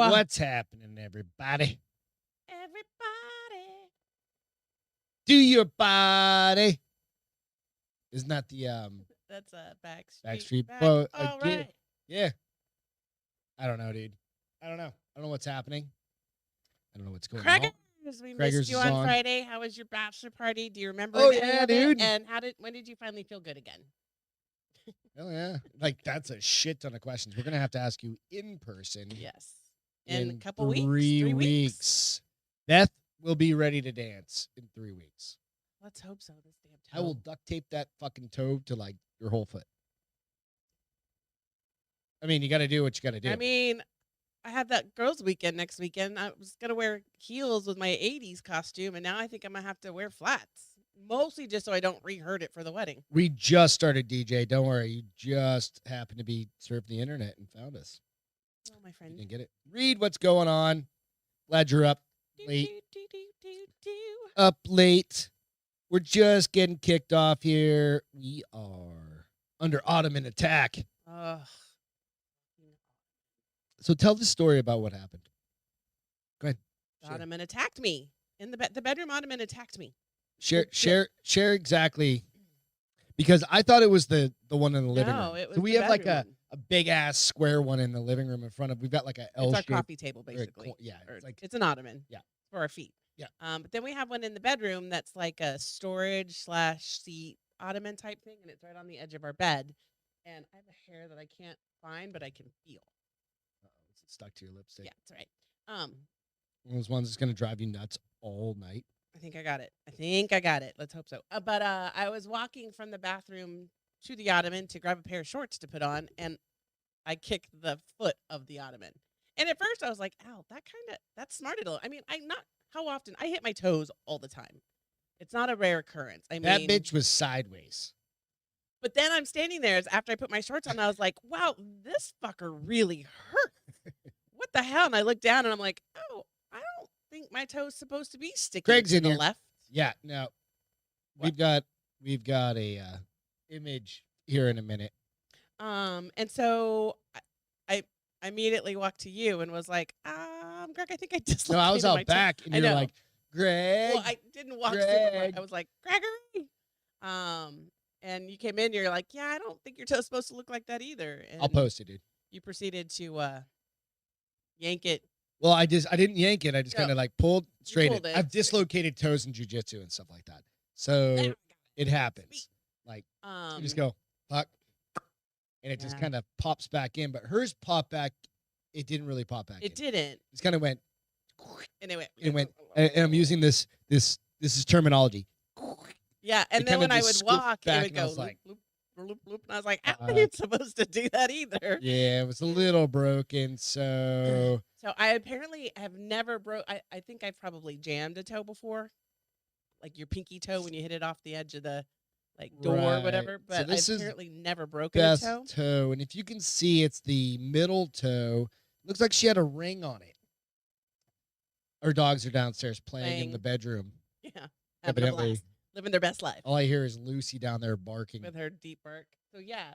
What's happening, everybody? Everybody. Do your body. Isn't that the That's a Backstreet Back. Boys? All right. Yeah. I don't know, dude. I don't know what's happening. I don't know what's going on. Craigers, we Craigers missed you is on on. Friday. How was your bachelor party? Do you remember? Oh, any yeah, of it? dude. And when did you finally feel good again? Oh yeah. Like that's a shit ton of questions. We're gonna have to ask you in person. Yes. In a couple three weeks. 3 weeks. Beth will be ready to dance in 3 weeks. Let's hope so. This damn toe. I will duct tape that fucking toe to like your whole foot. I mean, you got to do what you got to do. I mean, I have that girls' weekend next weekend. I was gonna wear heels with my '80s costume, and now I think I'm gonna have to wear flats, mostly just so I don't re-hurt it for the wedding. We just started DJ. Don't worry. You just happened to be surfing the internet and found us. Oh, my friend. You can get it. Read what's going on. Glad you're up late. Up late. We're just getting kicked off here. We are under Ottoman attack. Ugh. So tell the story about what happened. Go ahead. The Ottoman attacked me in the bedroom. Ottoman attacked me. Share exactly, because I thought it was the one in the living room. No, it was so we the have like bedroom a big ass square one in the living room in front of. We've got like a L It's our shape. coffee table, basically. Yeah, it's like it's an ottoman. Yeah. For our feet. Yeah. But then we have one in the bedroom that's like a storage/seat ottoman type thing, and it's right on the edge of our bed. And I have a hair that I can't find, but I can feel. It's stuck to your lipstick. Yeah, that's right. One of those ones that's gonna drive you nuts all night. I think I got it. Let's hope so. But I was walking from the bathroom to the ottoman to grab a pair of shorts to put on, and I kicked the foot of the ottoman. And at first I was like, ow, that smarted a little. I mean, how often? I hit my toes all the time. It's not a rare occurrence. I mean, That bitch was sideways. But then I'm standing there after I put my shorts on, and I was like, wow, this fucker really hurt. What the hell? And I looked down and I'm like, oh, I don't think my toe's supposed to be sticking Greg's to in the here. left. Yeah, no. What? We've got a image here in a minute. And so I immediately walked to you and was like, Greg, I think I dislocated No, I was my out back, and you're like, Greg. Well, I didn't walk super Greg. I was like, Gregory. And you came in, you're like, yeah, I don't think your toe's supposed to look like that either. And I'll post it, dude. you proceeded to yank it. Well, I didn't yank it. I just No. kind of like pulled straight. pulled it. I've dislocated toes in jiu-jitsu and stuff like that. So it happens. Like you just go, fuck. And it just Yeah. kind of pops back in. But hers popped back. It didn't really pop back in. It didn't. It kind of went. And it went. It went. And I'm using this is terminology. Yeah, and It then kinda when I just would scooped walk, back, it would and I go was like, loop, loop, loop. And I was like, I ain't supposed to do that either. Yeah, it was a little broken. So So I apparently have never broke. I think I've probably jammed a toe before, like your pinky toe when you hit it off the edge of the door or whatever. Right. So But this I've is apparently never broken a best toe. toe. And if you can see, it's the middle toe. Looks like she had a ring on it. Her dogs are downstairs playing in the bedroom. Yeah, having a Evidently. blast, living their best life All I hear is Lucy down there barking. with her deep bark. So yeah,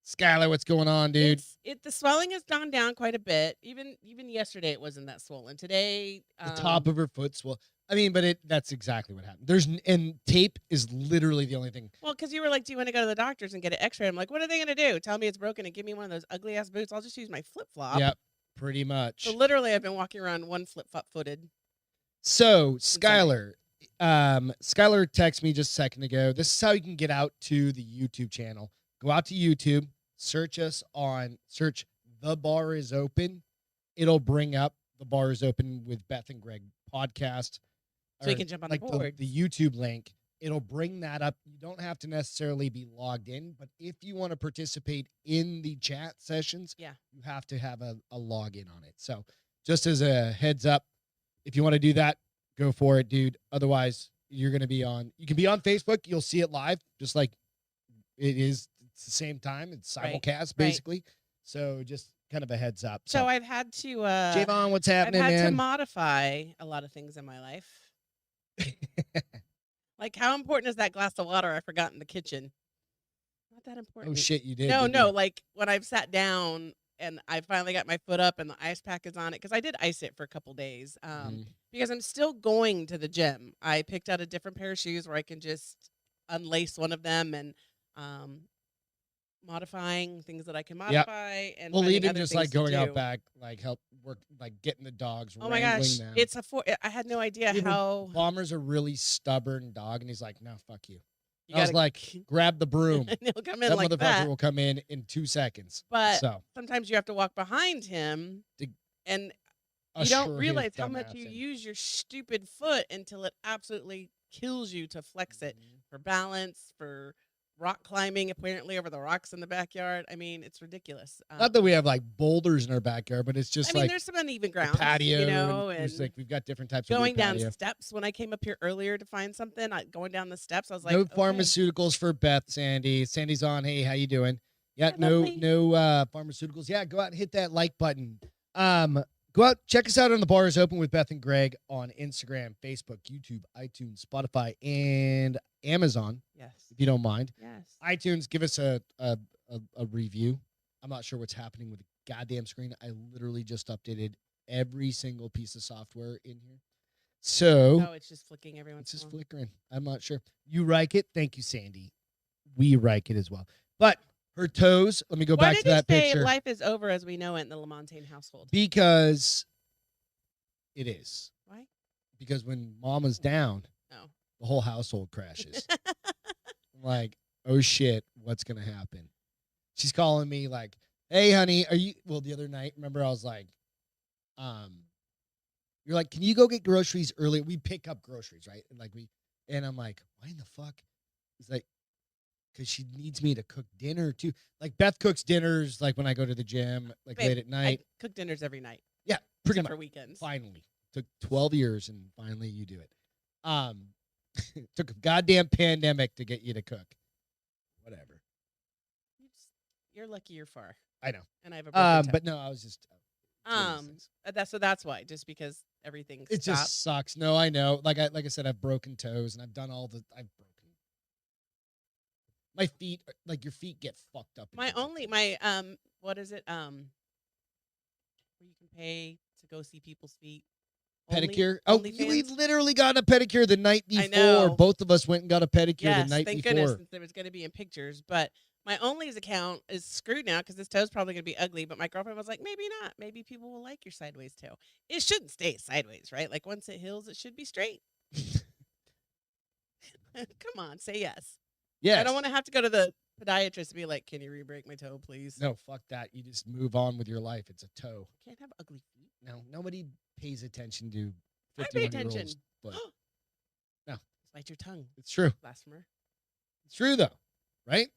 Skylar, what's going on, dude? the swelling has gone down quite a bit. Even yesterday, it wasn't that swollen. Today, The top of her foot swell. I mean, but that's exactly what happened. And tape is literally the only thing. Well, because you were like, do you want to go to the doctors and get an x-ray? I'm like, what are they going to do? Tell me it's broken and give me one of those ugly ass boots. I'll just use my flip-flop. Yep, pretty much. So literally, I've been walking around one flip-flop footed. So, Skylar texted me just a second ago. This is how you can get out to the YouTube channel. Go out to YouTube, search The Bar Is Open. It'll bring up The Bar Is Open with Beth and Greg podcast. So you can jump on the board. The YouTube link. It'll bring that up. You don't have to necessarily be logged in, but if you want to participate in the chat sessions, Yeah. you have to have a login on it. So just as a heads up, if you want to do that, go for it, dude. Otherwise, you can be on Facebook. You'll see it live, just like it is. It's the same time. It's simulcast, basically. So just kind of a heads up. So I've had to Javon, what's happening, I've had to man? modify a lot of things in my life. Like, how important is that glass of water I forgot in the kitchen? Not that important. Oh shit, you did. No, didn't no. you? Like when I've sat down and I finally got my foot up and the ice pack is on it because I did ice it for a couple days. Because I'm still going to the gym. I picked out a different pair of shoes where I can just unlace one of them and modifying things that I can modify and Well, finding even other just things like to going out do. back, like help work, like getting the dogs, Oh my wrangling gosh, them. it's I had no idea Even how Bomber's a really stubborn dog, and he's like, "No, fuck you." you I was gotta like, "Grab the broom." and he'll come in That like motherfucker that. will come in 2 seconds. But So sometimes you have to walk behind him, To and you usher don't his realize how dumb much ass you in. use your stupid foot until it absolutely kills you to flex it for balance, for rock climbing, apparently over the rocks in the backyard. I mean, it's ridiculous. Not that we have like boulders in our backyard, but it's I just mean, like there's some uneven the grounds, patio, you know, and there's and like we've got different types of going wood down patio. steps. When I came up here earlier to find something, going down the steps, I was like, No okay. pharmaceuticals for Beth, Sandy. Sandy's on. Hey, how you doing? Yeah, Hi, no lovely. pharmaceuticals. Yeah, go out and hit that like button. Go out, check us out on The Bar is Open with Beth and Greg on Instagram, Facebook, YouTube, iTunes, Spotify, and Amazon, Yes. if you don't mind. Yes. iTunes, give us a review. I'm not sure what's happening with the goddamn screen. I literally just updated every single piece of software in here. So Oh, it's just flicking every once it's in a just while. flickering. I'm not sure. You like it? Thank you, Sandy. We like it as well. But her toes, let me go Why back did to you that say picture. life is over as we know it in the LaMontagne household? Because it is. Why? Because when mama's down, Oh. the whole household crashes. I'm like, oh shit, what's going to happen? She's calling me like, hey, honey, are you, well, the other night, remember I was like, you're like, can you go get groceries early? We pick up groceries, right? And I'm like, why in the fuck? He's like, because she needs me to cook dinner too. Like Beth cooks dinners like when I go to the gym, like Babe, late at night. I cook dinners every night. Yeah, pretty except much. for weekends. Finally. Took 12 years and finally you do it. Took a goddamn pandemic to get you to cook. Whatever. You're lucky you're far. I know. And I have a broken toe. But no, I was just That's why, just because everything it stopped. just sucks. No, I know. Like I said, I've broken toes and I've done I've broken. My feet, like your feet get fucked up. What is it? Where you can pay to go see people's feet. Pedicure. OnlyFans? We literally got a pedicure the night before. I know. Both of us went and got a pedicure the night thank before. goodness, since there was going to be in pictures. But my Only's account is screwed now because this toe's probably going to be ugly. But my girlfriend was like, maybe not. Maybe people will like your sideways toe. It shouldn't stay sideways, right? Like once it heals, it should be straight. Come on, say yes. Yes. I don't want to have to go to the podiatrist and be like, can you re-break my toe, please? No, fuck that. You just move on with your life. It's a toe. Can't have ugly feet. No, nobody pays attention to I pay 51-year-olds. attention. But no, Bite your tongue, it's true. blasphemer. It's true though, right?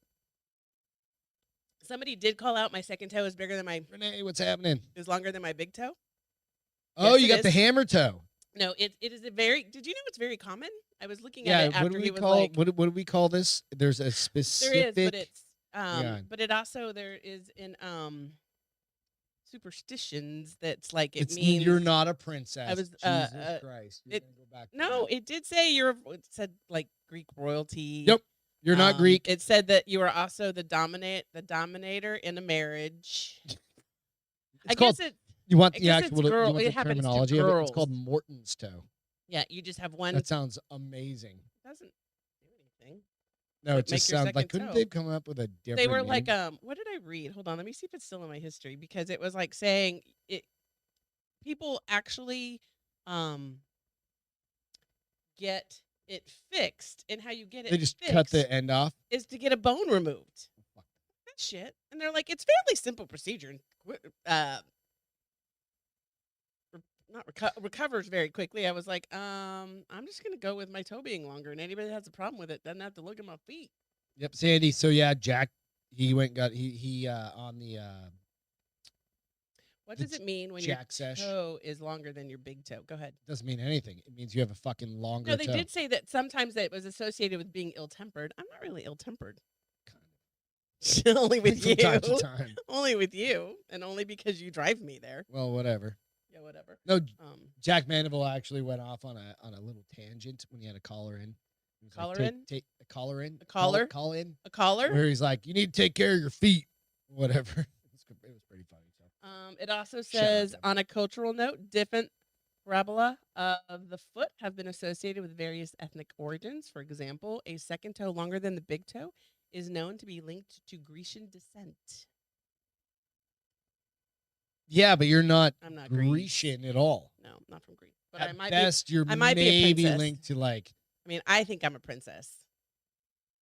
Somebody did call out my second toe is bigger than my Renee, what's happening? is longer than my big toe. Oh, Yes, you it got the is. hammer toe. No, it is a very. Did you know it's very common? I was looking Yeah. at it What after do he we was call like, what do we call this? There's a there specific. is, but it's Yeah. but it also there is in superstitions that's like it It's means you're not a princess. I was, Jesus Christ. You're it- gonna go back to No, that. it did say it said like Greek royalty. Yep. You're not Greek. It said that you are also the dominator in a marriage. It's called. You want I the guess actual it's girl- you want it the happens to terminology of it? It's girls. called Morton's toe. Yeah, you just have one. That sounds amazing. Doesn't do anything. No, Like, it just make your sounds like second couldn't toe. they come up with a different They were name? like, what did I read? Hold on, let me see if it's still in my history because it was like saying it. People actually, get it fixed, and how you get it they just fixed cut the end off. is to get a bone removed. That shit, and they're like, it's fairly simple procedure, and recovers very quickly. I was like, I'm just gonna go with my toe being longer, and anybody that has a problem with it doesn't have to look at my feet. Yep, Sandy. So yeah, Jack, he went and got he on the What The does it mean when your Jack sesh. toe is longer than your big toe? Go ahead. Doesn't mean anything. It means you have a fucking longer No, they toe. did say that sometimes that was associated with being ill-tempered. I'm not really ill-tempered. Only with From you. time to time. Only with you, and only because you drive me there. Well, whatever. Yeah, whatever. No, Jack Mandeville actually went off on a little tangent when he had a caller in. He was Caller like, in? Take a caller in. A caller? Call in. A collar? Where he's like, you need to take care of your feet. Whatever. It was pretty funny. So It also Shout out says, to him. on a cultural note, different parabola of the foot have been associated with various ethnic origins. For example, a second toe longer than the big toe is known to be linked to Grecian descent. Yeah, but you're not I'm not Greece. Grecian at all. No, not from Greece. But At I might best, you're I might be a maybe princess. linked to like. I mean, I think I'm a princess.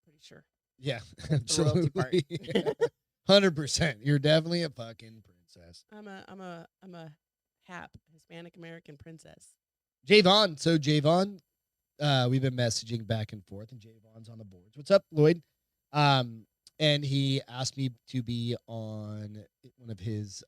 Pretty sure. Yeah, That's the royalty part. absolutely. 100%. You're definitely a fucking princess. I'm a HAP, Hispanic American princess. Javon. So Javon, we've been messaging back and forth, and Javon's on the boards. What's up, Lloyd? And he asked me to be on one of his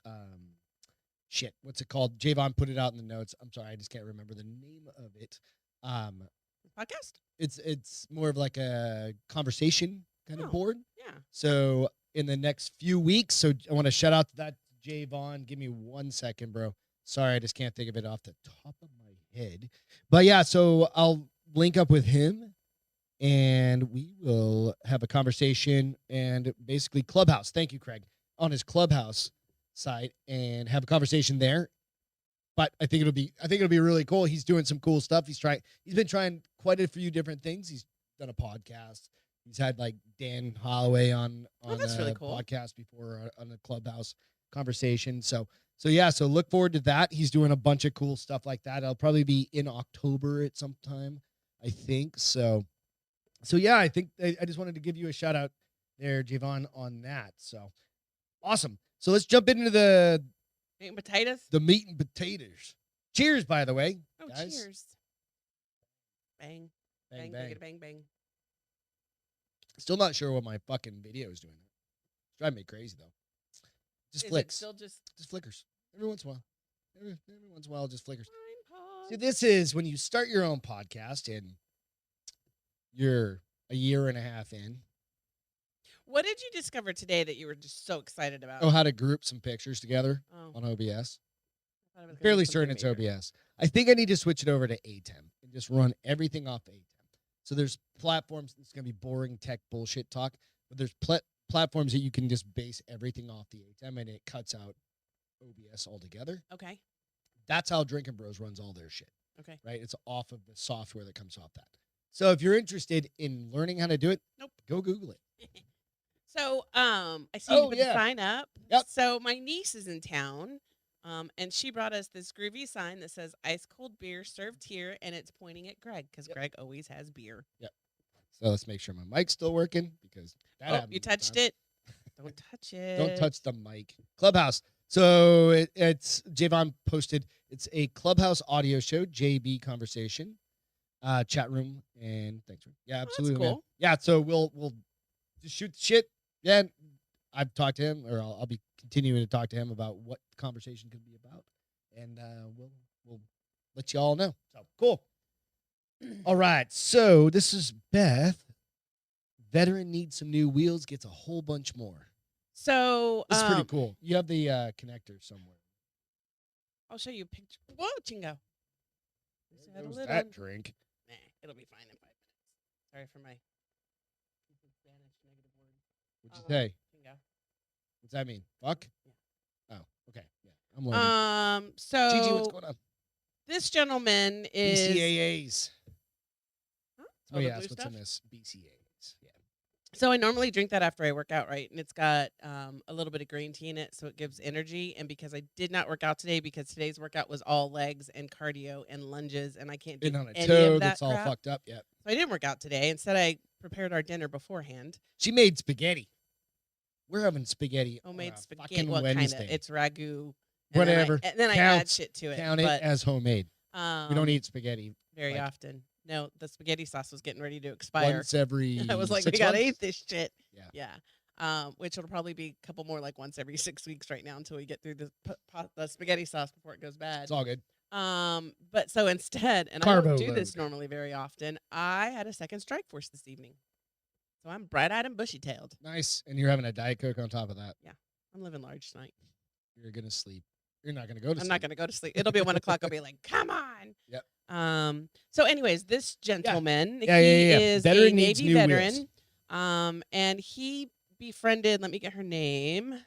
shit. What's it called? Javon put it out in the notes. I'm sorry, I just can't remember the name of it. Podcast? It's more of like a conversation kind of board. Yeah. So in the next few weeks, so I want to shout out to that Javon. Give me 1 second, bro. Sorry, I just can't think of it off the top of my head. But yeah, so I'll link up with him and we will have a conversation and basically Clubhouse. Thank you, Craig. On his Clubhouse site and have a conversation there. But I think it'll be really cool. He's doing some cool stuff. He's been trying quite a few different things. He's done a podcast. He's had like Dan Holloway on that's a really cool. podcast before on a Clubhouse conversation. So yeah, so look forward to that. He's doing a bunch of cool stuff like that. It'll probably be in October at some time, I think. So yeah, I think I just wanted to give you a shout out there, Javon, on that. So awesome. So let's jump into the Meat and potatoes? the meat and potatoes. Cheers, by the way. Oh, guys. cheers. Bang. Bang, Bang, bang. bang, bang. Still not sure what my fucking video is doing. It's driving me crazy, though. Just Is it flicks. still just Just flickers. Every once in a while. Every once in a while, it just flickers. fine See, pause? this is when you start your own podcast and you're a year and a half in. What did you discover today that you were just so excited about? Oh, how to group some pictures together Oh, on OBS. I thought it was I'm gonna be fairly something certain it's major. OBS. I think I need to switch it over to ATEM and just run everything off ATEM. So there's platforms, it's going to be boring tech bullshit talk, but there's platforms that you can just base everything off the ATEM and it cuts out OBS altogether. Okay. That's how Drinking Bros runs all their shit, Okay. right? It's off of the software that comes off that. So if you're interested in learning how to do it, Nope. go Google it. So, I see Oh, you put yeah. the sign up. Yep. So my niece is in town, and she brought us this groovy sign that says "Ice cold beer served here," and it's pointing at Greg because Greg always has beer. So let's make sure my mic's still working because that Oh, happened you one time. touched it. Don't touch it. Don't touch the mic. Clubhouse. So it's Javon posted. It's a Clubhouse audio show, JB Conversation, chat room, and thanks. Yeah, absolutely, man. cool. Yeah, so we'll just shoot the shit. Yeah, I've talked to him, or I'll be continuing to talk to him about what the conversation could be about, and we'll let you all know. So cool. All right, so this is Beth. Veteran needs some new wheels, gets a whole bunch more. So, This is pretty cool. You have the connector somewhere. I'll show you a picture. Whoa, Chingo. Just There had a goes little- that drink. Nah, it'll be fine in 5 minutes. Sorry for my Spanish negative word. What'd you say? Chingo. What's that mean? Fuck? Yeah. Oh, okay. Yeah, I'm learning. So Gigi, what's going on? this gentleman is BCAAs. Huh? Somebody the blue asked what's in stuff? this. BCAAs. Yeah. So I normally drink that after I work out, right? And it's got a little bit of green tea in it, so it gives energy. And because I did not work out today, because today's workout was all legs and cardio and lunges, and I can't do Been on a any toe of that that's all crap. fucked up. Yeah. So I didn't work out today. Instead, I prepared our dinner beforehand. She made spaghetti. We're having spaghetti. Homemade on a spaghetti. fucking Well, kind Wednesday. of. It's ragu. Whatever. And then I add Counts. shit to it. Count it but, as homemade. We don't eat spaghetti very like- often. No, the spaghetti sauce was getting ready to expire. once every. I was like, 6 we gotta months? eat this shit. Yeah. Yeah. Which will probably be a couple more like once every 6 weeks right now until we get through the spaghetti sauce before it goes bad. It's all good. But so instead, and I Carbo don't do this load. normally very often, I had a second strike force this evening. So I'm bright-eyed and bushy-tailed. Nice. And you're having a Diet Coke on top of that. I'm living large tonight. You're going to sleep. You're not going to go to I'm sleep. not gonna go to sleep. It'll be 1 o'clock. I'll be like, come on. Yep. So anyways, this gentleman, Yeah, he yeah. is Veteran a needs Navy new veteran. wheels. And he befriended, let me get her name.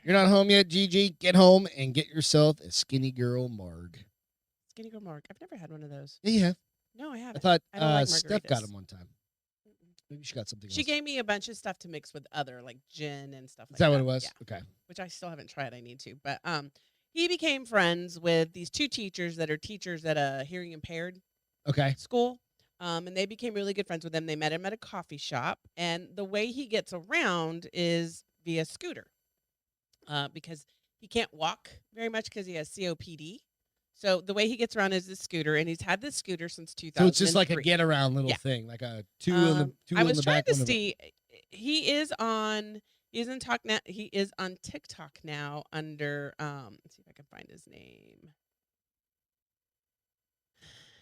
You're not home yet, Gigi? Get home and get yourself a Skinny Girl Marg. Skinny Girl Mark. I've never had one of those. Yeah, you have. No, I haven't. I thought I don't like Steph got margaritas. him one time. Maybe she got something She else. gave me a bunch of stuff to mix with other, like gin and stuff Is like that that. what it was? Yeah. Okay. Which I still haven't tried. I need to. But he became friends with these two teachers that are teachers at a hearing impaired Okay. school. And they became really good friends with them. They met him at a coffee shop. And the way he gets around is via scooter. Because he can't walk very much because he has COPD. So the way he gets around is this scooter, and he's had this scooter since 2003. So it's just like a get around little thing, like a two in the I was in the trying back. to one in the- see. He is on. He's in talk now. He is on TikTok now under. Let's see if I can find his name.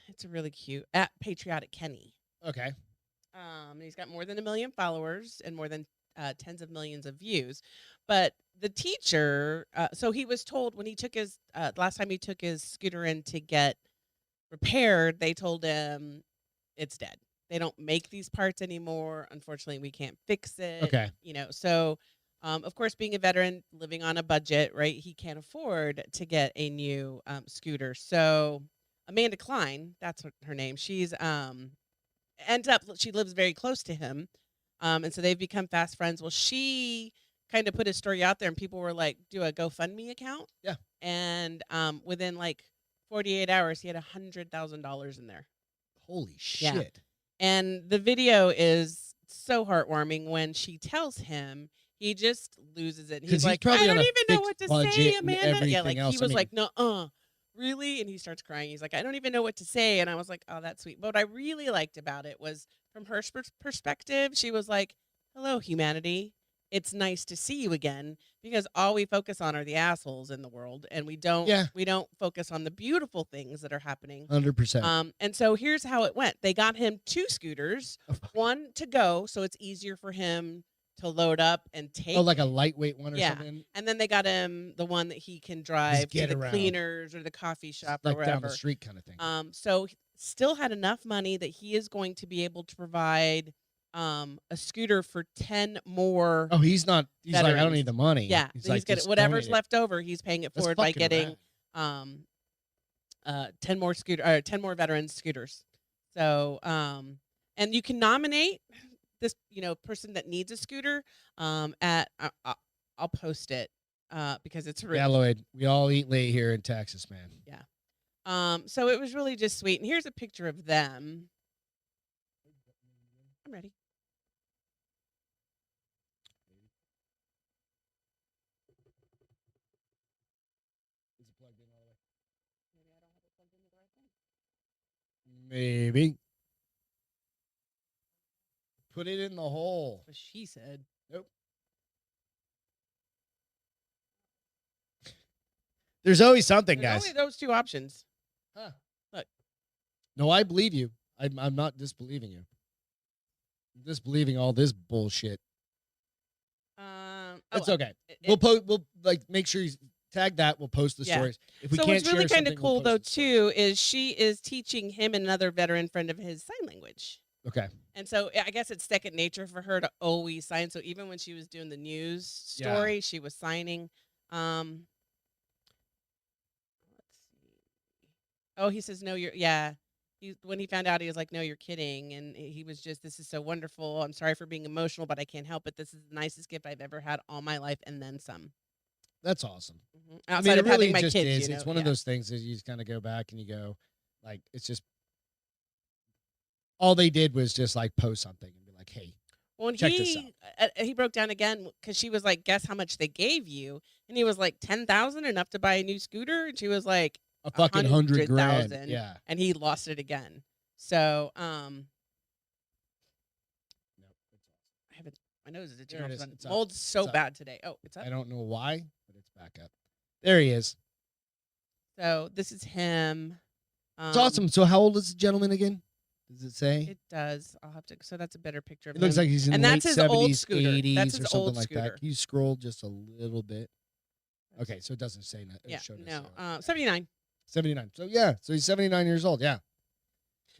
It's really cute at Patriotic Kenny. Okay. He's got more than 1 million followers and more than tens of millions of views. But the teacher, so he was told when he took his last time he took his scooter in to get repaired, they told him it's dead. They don't make these parts anymore. Unfortunately, we can't fix it. Okay. So of course, being a veteran, living on a budget, right? He can't afford to get a new scooter. So Amanda Klein, that's her name. She's she lives very close to him. And so they've become fast friends. Well, she kind of put his story out there, and people were like, do a GoFundMe account. Yeah. And within like 48 hours, he had $100,000 in there. Holy shit. And the video is so heartwarming. When she tells him, he just loses it. He's like, I probably on don't a even know what fixed to say, budget and Amanda. Yeah, everything like else. he I was mean- like, no, really? And he starts crying. He's like, I don't even know what to say. And I was like, oh, that's sweet. But what I really liked about it was from her perspective, she was like, hello, humanity. It's nice to see you again, because all we focus on are the assholes in the world, and we don't focus on the beautiful things that are happening. 100%. And so here's how it went. They got him 2 scooters, one to go, so it's easier for him to load up and take. Oh, like a lightweight one or Yeah. something? And then they got him the one that he can drive to get the around. cleaners or the coffee shop or Like wherever. down the street kind of thing. So still had enough money that he is going to be able to provide a scooter for 10 more. Oh, he's like, I don't veterans. need the money. Yeah, He's he's like, getting just whatever's donate it. left over. He's paying it That's forward by fucking getting rad. 10 more veterans scooters. So and you can nominate this person that needs a scooter at I'll post it because it's really Yeah, Lloyd. We all eat late here in Texas, man. so it was really just sweet. And here's a picture of them. I'm ready. Is it plugged in all the way? Maybe I don't have it plugged into the right thing. Maybe. Put it in the hole. What she said. Nope. There's always something, There's guys. only those 2 options. Huh. Look. No, I believe you. I'm not disbelieving you. I'm disbelieving all this bullshit. It's okay. We'll like make sure you tag that. We'll post the Yeah. stories. If we So can't what's really share kind of something, we'll cool though post the stories. too is she is teaching him and another veteran friend of his sign language. Okay. And so I guess it's second nature for her to always sign. So even when she was doing the news story, she was signing. Let's see. Oh, he says, no, when he found out, he was like, no, you're kidding. And he was just, this is so wonderful. I'm sorry for being emotional, but I can't help it. This is the nicest gift I've ever had all my life, and then some. That's awesome. Outside it of really having my just kids, is. It's one of those things that you just kind of go back and you go, like, it's just all they did was just like post something and be like, hey, Well, and check this he broke down again because she was like, guess how much they gave you? And he was like, 10,000, enough to buy a new scooter? And she was like, a fucking 100 grand. 100,000. Yeah. And he lost it again. So, I haven't, my nose is itching. There it is. It's up. Mold's so It's up. bad today. Oh, it's up. I don't know why, but it's back up. There he is. So this is him. It's awesome. So how old is the gentleman again? Does it say? It does. I'll have to. So that's a better picture of It him. looks like he's in And the that's late his old 70s, scooter. 80s, That's or his something old like scooter. that. Can you scroll just a little bit? Okay, so it doesn't say that. Yeah, Showed us no. zero. 79. 79. So yeah, so he's 79 years old. Yeah.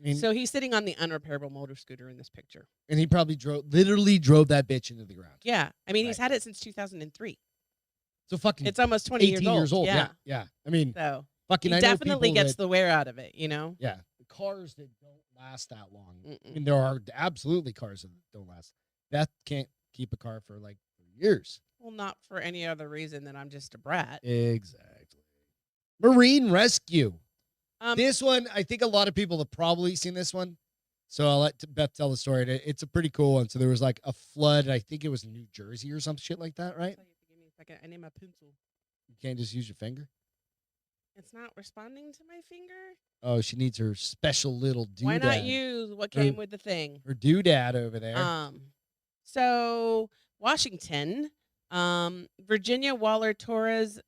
I mean, So he's sitting on the unrepairable motor scooter in this picture. and he probably literally drove that bitch into the ground. Yeah. I mean, he's Right. had it since 2003. So fucking It's almost 20 18 years old. Yeah. I mean, So fucking he I know definitely people gets that, the wear out of it, you know? yeah, the cars that don't last that long. I Mm-mm. mean, there are absolutely cars that don't last. Beth can't keep a car for like years. Well, not for any other reason than I'm just a brat. Exactly. Marine rescue. Um, This one, I think a lot of people have probably seen this one. So I'll let Beth tell the story. It's a pretty cool one. So there was like a flood. I think it was in New Jersey or some shit like that, right? Give me a second. I need my pencil. You can't just use your finger. It's not responding to my finger. Oh, she needs her special little doodad. Why not use what came with the thing? Her doodad over there. So Washington, Virginia Waller Torres.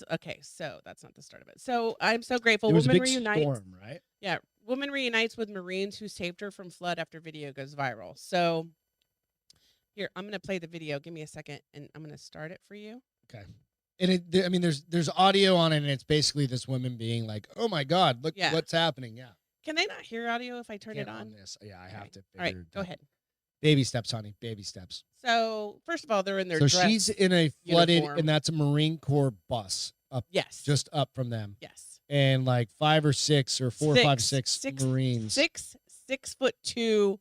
Okay, so that's not the start of it. So I'm so grateful. There was Woman a big reunites. storm, right? Yeah, woman reunites with Marines who saved her from flood after video goes viral. So here, I'm gonna play the video. Give me a second, and I'm gonna start it for you. Okay. And I mean, there's audio on it, and it's basically this woman being like, "Oh my God, look what's happening." Yeah. Can they not hear audio if I turn it on? This. Yeah, I have to. All right, go ahead. Baby steps, honey. Baby steps. So first of all, they're in their So dress she's in a flooded, uniform. and that's a Marine Corps bus up, Yes, just up from them. yes, And like 5 or 6 or 4 or 5 6 Marines. 6'2",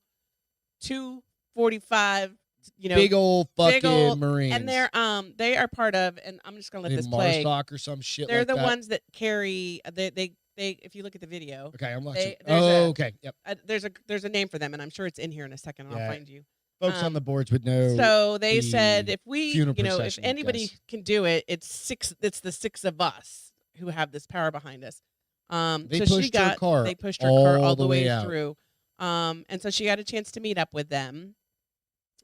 245. You know, big old fucking Marines. And they are part of, and I'm just gonna let this play. play. Or some shit. They're like the that. ones that carry. They. If you look at the video. Okay, I'm watching. Okay. Yep. There's a name for them, and I'm sure it's in here in a second. And I'll find you. Folks on the boards would know. So they said if we, if procession, anybody can do it, it's 6. It's the 6 of us who have this power behind us. They so pushed her car. They pushed her car all the way out. through. And so she got a chance to meet up with them.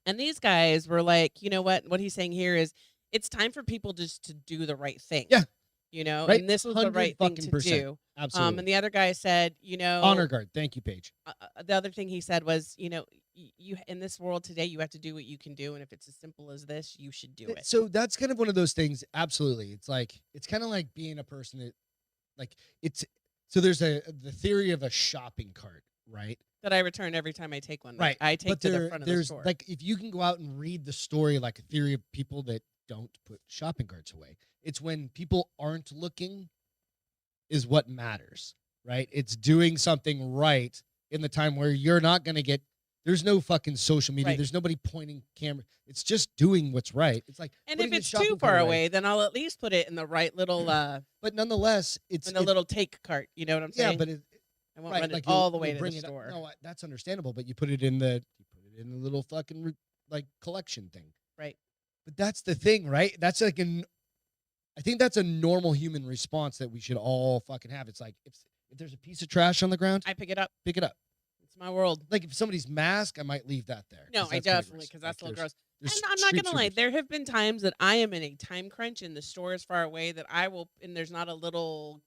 And these guys were like, you know what? What he's saying here is, it's time for people just to do the right thing. Yeah. You know, right? and this was the right thing to do. Absolutely. And the other guy said, honor guard. Thank you, Paige. The other thing he said was, you in this world today, you have to do what you can do, and if it's as simple as this, you should do it. So that's kind of one of those things. Absolutely, it's kind of like being a person that, like, it's. So there's the theory of a shopping cart, right? That I return every time I take one. Right. I take to the front of the store. Like, if you can go out and read the story, like a theory of people that don't put shopping carts away. It's when people aren't looking is what matters, right? It's doing something right in the time where you're not going to get, there's no fucking social media. Right. There's nobody pointing camera. It's just doing what's right. It's like, and if it's too far away, then I'll at least put it in the right little, but nonetheless, it's in the little take cart. You know what I'm saying? Yeah, but I won't run it all the way to the store. No, that's understandable, but you put it in the little fucking like collection thing. Right. But that's the thing, right? That's like I think that's a normal human response that we should all fucking have. It's like, if there's a piece of trash on the ground, I pick it up. Pick it up. It's my world. Like, if somebody's mask, I might leave that there. No, I definitely, because that's a little gross. And I'm not going to lie. There have been times that I am in a time crunch and the store is far away that I will, and there's not a little,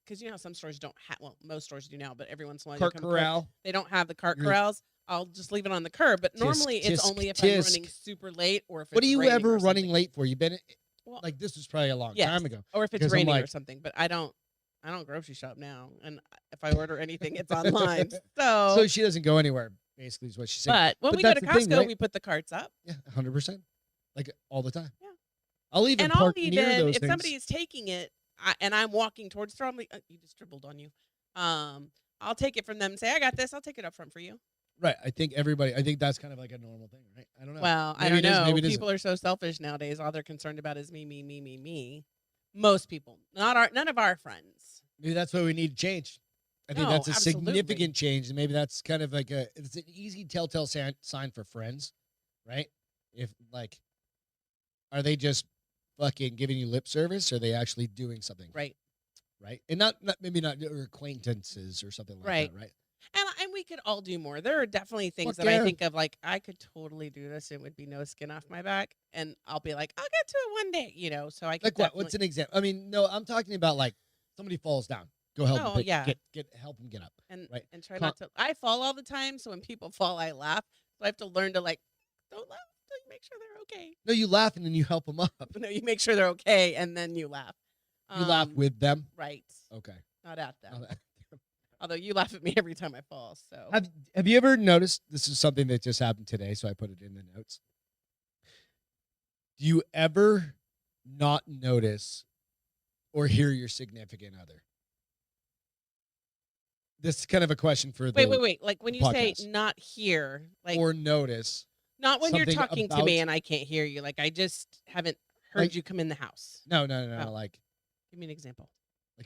because you know how some stores don't have, well, most stores do now, but every once in a while cart corral. They don't have the cart corrals. I'll just leave it on the curb. But normally it's only if I'm running super late or if it's What are you ever running something. late for? You've been, like, this was probably a long time ago. Or if it's raining or something. But I don't grocery shop now. And if I order anything, it's online. So she doesn't go anywhere, basically, is what she's saying. But when we go to Costco, we put the carts up. Yeah, 100%. Like, all the time. Yeah. I'll even park near those if things. somebody is taking it and I'm walking towards the store, I'm like, you just dribbled on you. I'll take it from them and say, I got this. I'll take it up front for you. Right. I think that's kind of like a normal thing, right? I don't know. Well, I don't know. People are so selfish nowadays. All they're concerned about is me, me, me, me, me. Most people. None of our friends. Maybe that's what we need to change. I think that's a significant change. And maybe that's kind of like it's an easy telltale sign for friends, right? If, like, are they just fucking giving you lip service, or are they actually doing something? Right. Right. And not or acquaintances or something like that, right? And we could all do more. There are definitely things that I think of, like, I could totally do this. It would be no skin off my back. And I'll be like, I'll get to it one day, so I can. Like what? What's an example? I mean, no, I'm talking about, like, somebody falls down. Go help them help them get up. And try not to. I fall all the time. So when people fall, I laugh. So I have to learn to, like, don't laugh until you make sure they're okay. No, you laugh and then you help them up. No, you make sure they're okay and then you laugh. You laugh with them? Right. Okay. Not at them. Although you laugh at me every time I fall. So have you ever noticed, this is something that just happened today, so I put it in the notes. Do you ever not notice or hear your significant other? This is kind of a question for the Wait. Like when you say podcast. not here, like or notice not when you're something talking to me about- and I can't hear you. Like I just haven't heard Like- you come in the house. no, Oh. like Give me an example.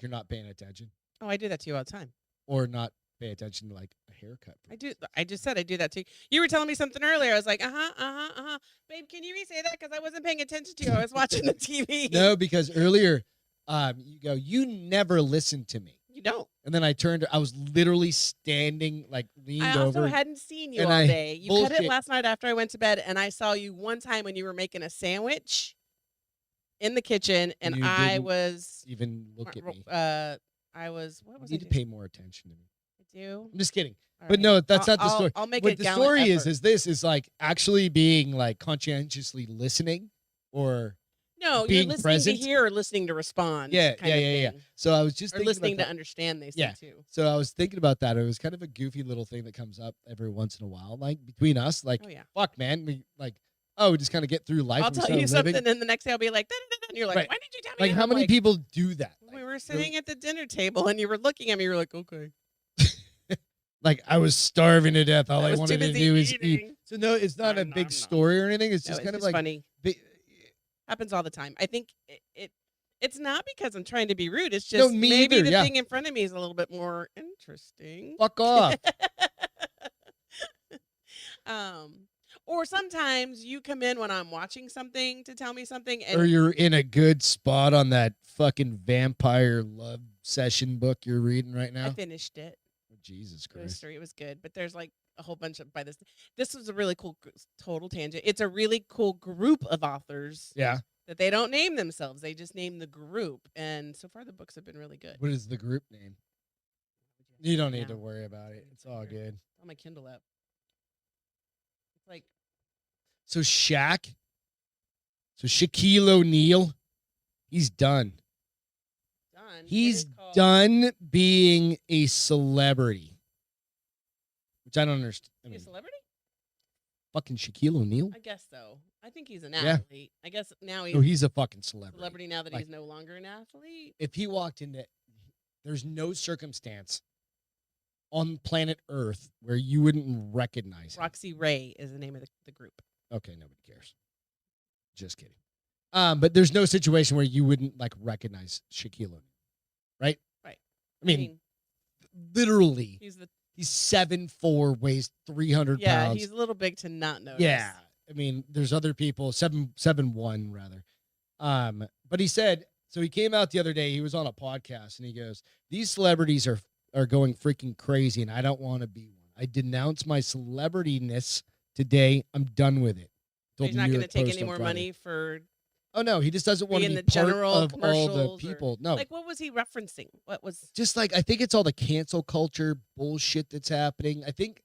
you're not paying attention Oh, I do that to you all the time. or not pay attention to like a haircut. I do. I just said I do that too. You were telling me something earlier. I was like, babe, can you re-say that? Because I wasn't paying attention to you. I was watching the TV. No, because earlier you go, you never listen to me. You don't. And then I was literally standing, like leaned I also over. hadn't seen you and all I- day. You cut it bullshit. last night after I went to bed, and I saw you one time when you were making a sandwich in the kitchen, and You I didn't was. Even look at me. I was. What You was need I to doing? pay more attention to me. I do. I'm just kidding. All But right. no, that's not the story. I'll make What a the gallant story effort. is this is like actually being like conscientiously listening or No, you're being listening present. to hear or listening to respond. Yeah. kind of thing. So I was just Or thinking listening about to understand. They say Yeah. too. So I was thinking about that. It was kind of a goofy little thing that comes up every once in a while, like between us. Like, Oh yeah. fuck, man, we just kind of get through life. I'll and we tell start you living. something, and the next day I'll be like, "Da-da-da-da," and you're like, Right. why did you tell me? Like, And how I'm many like, people do that? We were sitting at the dinner table, and you were looking at me. You were like, okay. Like I was starving to death. All I I was wanted too to busy do is eat. eating. So no, it's not a Nom, big nom, nom. story or anything. It's No, just it's kind of just like funny. Happens all the time. I think it's not because I'm trying to be rude. It's just me maybe either, the yeah. thing in front of me is a little bit more interesting. fuck off. Or sometimes you come in when I'm watching something to tell me something, Or and you're in a good spot on that fucking vampire love session book you're reading right now. I finished it. Jesus It was Christ. three. It was good, but there's like a whole bunch of This was a really cool total tangent. It's a really cool group of authors Yeah. that they don't name themselves. They just name the group, and so far the books have been really good. What is the group name? Would You don't say need to now? worry about it. It's all Here. good. On my Kindle app. It's like So Shaq. So Shaquille O'Neal. He's done. done. It He's is called- done being a celebrity. Which I don't understand. I Is he mean, a celebrity? fucking Shaquille O'Neal? I guess so. I think he's an Yeah. athlete. I guess now he's No, he's a fucking a celebrity. celebrity now that Like- he's no longer an athlete. If he walked into, there's no circumstance on planet Earth where you wouldn't recognize him. Roxy Ray is the name of the group. Okay, nobody cares. Just kidding. But there's no situation where you wouldn't like recognize Shaquille O'Neal, right? Right. I mean, literally, he's the 7'4", weighs 300 pounds. he's a little big to not notice. Yeah, I mean, there's other people 7'1" rather. But he said so. He came out the other day. He was on a podcast and he goes, "These celebrities are going freaking crazy, and I don't want to be one. I denounce my celebrityness today. I'm done with it." Told He's the not New going to York take Post any on more Friday. money for Oh no, he just doesn't want to being be the part general of all the commercials or- people. No, like what was he referencing? What was just like I think it's all the cancel culture bullshit that's happening. I think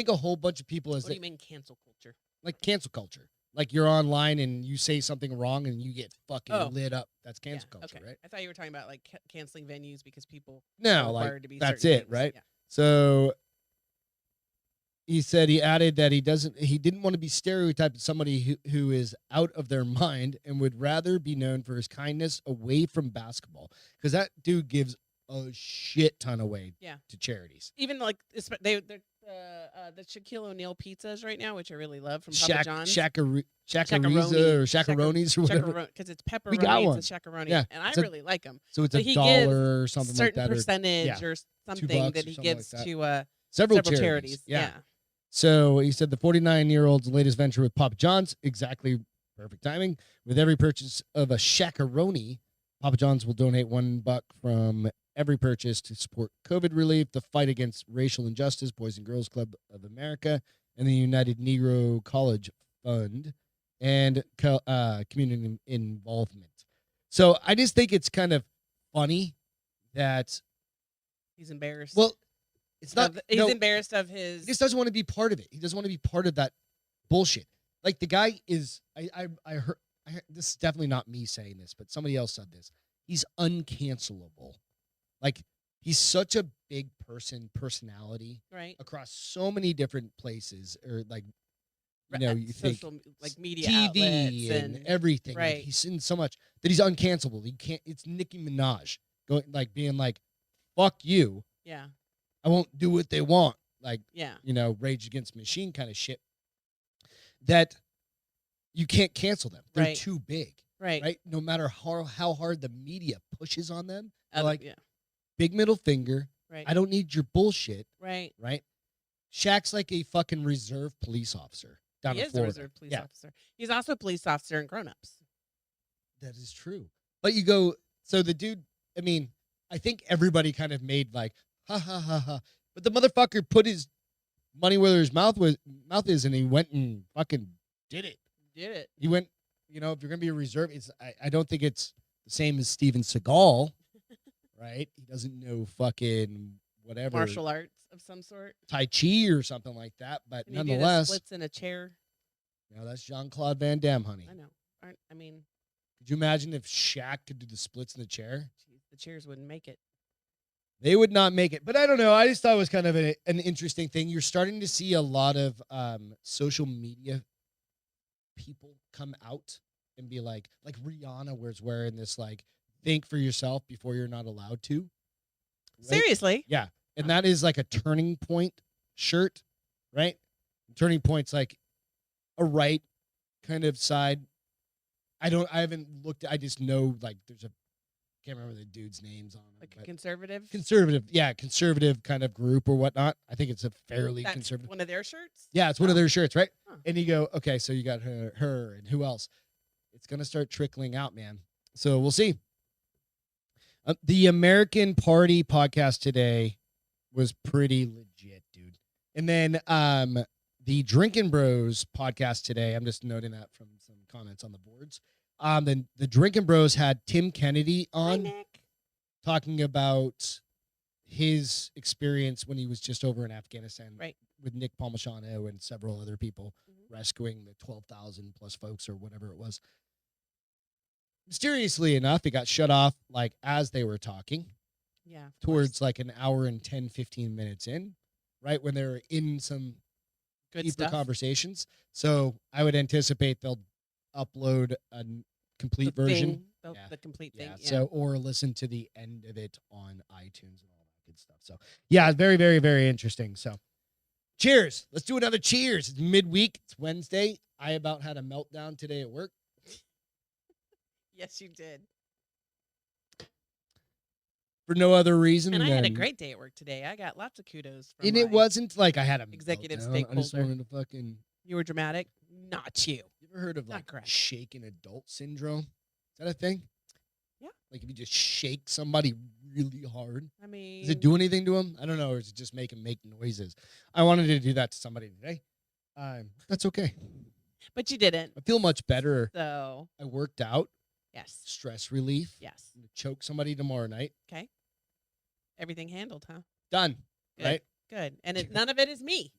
a whole bunch of people is what do you mean cancel culture? like cancel culture. Like you're online and you say something wrong and you get fucking Oh. lit up. That's Yeah, cancel culture, okay. right? I thought you were talking about like canceling venues because people are No, like required to be that's certain it, things. right? Yeah. So he said he added that he didn't want to be stereotyped as somebody who is out of their mind and would rather be known for his kindness away from basketball because that dude gives a shit ton away Yeah. to charities. Even like they're the Shaquille O'Neal pizzas right now, which I really love from Papa John's. Chacarita Chacaroni. or Chacaronis or whatever. Because it's pepperoni. We got one. It's a chacaroni. Yeah, And I it's a- really like them. So it's So a he dollar gives or something like Certain that. Or percentage yeah, or something $2 that or he something gives like that. to several charities. Yeah. So he said the 49-year-old's latest venture with Papa John's, exactly perfect timing. With every purchase of a Shacaroni, Papa John's will donate $1 from every purchase to support COVID relief, the fight against racial injustice, Boys and Girls Club of America, and the United Negro College Fund, and community involvement. So I just think it's kind of funny that, He's embarrassed. well, it's not. He's no, embarrassed of his. he just doesn't want to be part of it. He doesn't want to be part of that bullshit. Like the guy is. I heard. This is definitely not me saying this, but somebody else said this. He's uncancelable. Like he's such a big personality right. across so many different places, or like you think social like media TV outlets and everything. Like, right. he's in so much that he's uncancelable. He can't. It's Nicki Minaj being like, "Fuck you. Yeah. I won't do what they want." Like, Yeah. Rage Against the Machine kind of shit. That you can't cancel them. They're Right. too big. Right. Right. No matter how hard the media pushes on them, they're Other- like, yeah. big middle finger. Right. I don't need your bullshit. Right. Right. Shaq's like a fucking reserve police officer down He in is a Florida. reserve police officer. He's also a police officer in Grown Ups. That is true. But you go, so the dude, I mean, I think everybody kind of made like, ha ha ha ha. But the motherfucker put his money where his mouth is, and he went and fucking did it. He went, if you're gonna be a reserve, I don't think it's the same as Steven Seagal, right? He doesn't know fucking whatever Martial arts of some sort. Tai Chi or something like that. But Can he do the nonetheless, splits in a chair. that's Jean-Claude Van Damme, honey. I know. I mean, Could you imagine if Shaq could do the splits in the chair? geez, the chairs wouldn't make it. They would not make it. But I don't know. I just thought it was kind of an interesting thing. You're starting to see a lot of social media people come out and be like Rihanna was wearing this, like, think for yourself before you're not allowed to. Right? Seriously? Yeah. And that is like a Turning Point shirt, right? Turning Point's like a right kind of side. I haven't looked. I just know, like, can't remember the dude's names on it. Like a conservative? Conservative kind of group or whatnot. I think it's a fairly That's conservative. one of their shirts? Yeah, it's one of their shirts, right? Huh. And you go, okay, so you got her, and who else? It's gonna start trickling out, man. So we'll see. The American Party podcast today was pretty legit, dude. And then the Drinkin' Bros podcast today, I'm just noting that from some comments on the boards. Then the Drinkin' Bros had Tim Kennedy on. Hi, Nick. Talking about his experience when he was just over in Afghanistan, Right. with Nick Palmachano and several other people, Mhm. rescuing the 12,000 plus folks or whatever it was. Mysteriously enough, it got shut off like as they were talking, Yeah. of towards course. like an hour and 10, 15 minutes in, right when they were in some Good deeper stuff. conversations. So I would anticipate they'll upload a complete version. Yeah. The complete thing. Yeah, Yeah. so or listen to the end of it on iTunes and all that good stuff. So yeah, very, very, very interesting. So cheers. Let's do another cheers. It's midweek. It's Wednesday. I about had a meltdown today at work. Yes, you did. For no other reason. And I had a than- great day at work today. I got lots of kudos from And it my- wasn't like I had a executive meltdown. I just stakeholder. wanted to fucking. You were dramatic. Not you. You ever heard of Not like correct. shaken adult syndrome? Is that a thing? Yeah. Like if you just shake somebody really hard. I mean, Does it do anything to them? I don't know. Or does it just make them make noises? I wanted to do that to somebody today. That's okay. but you didn't. I feel much better. So, I worked out. yes. Stress relief. Yes. I'm gonna choke somebody tomorrow night. Okay. Everything handled, huh? Done. Good. Right? Good. And none of it is me.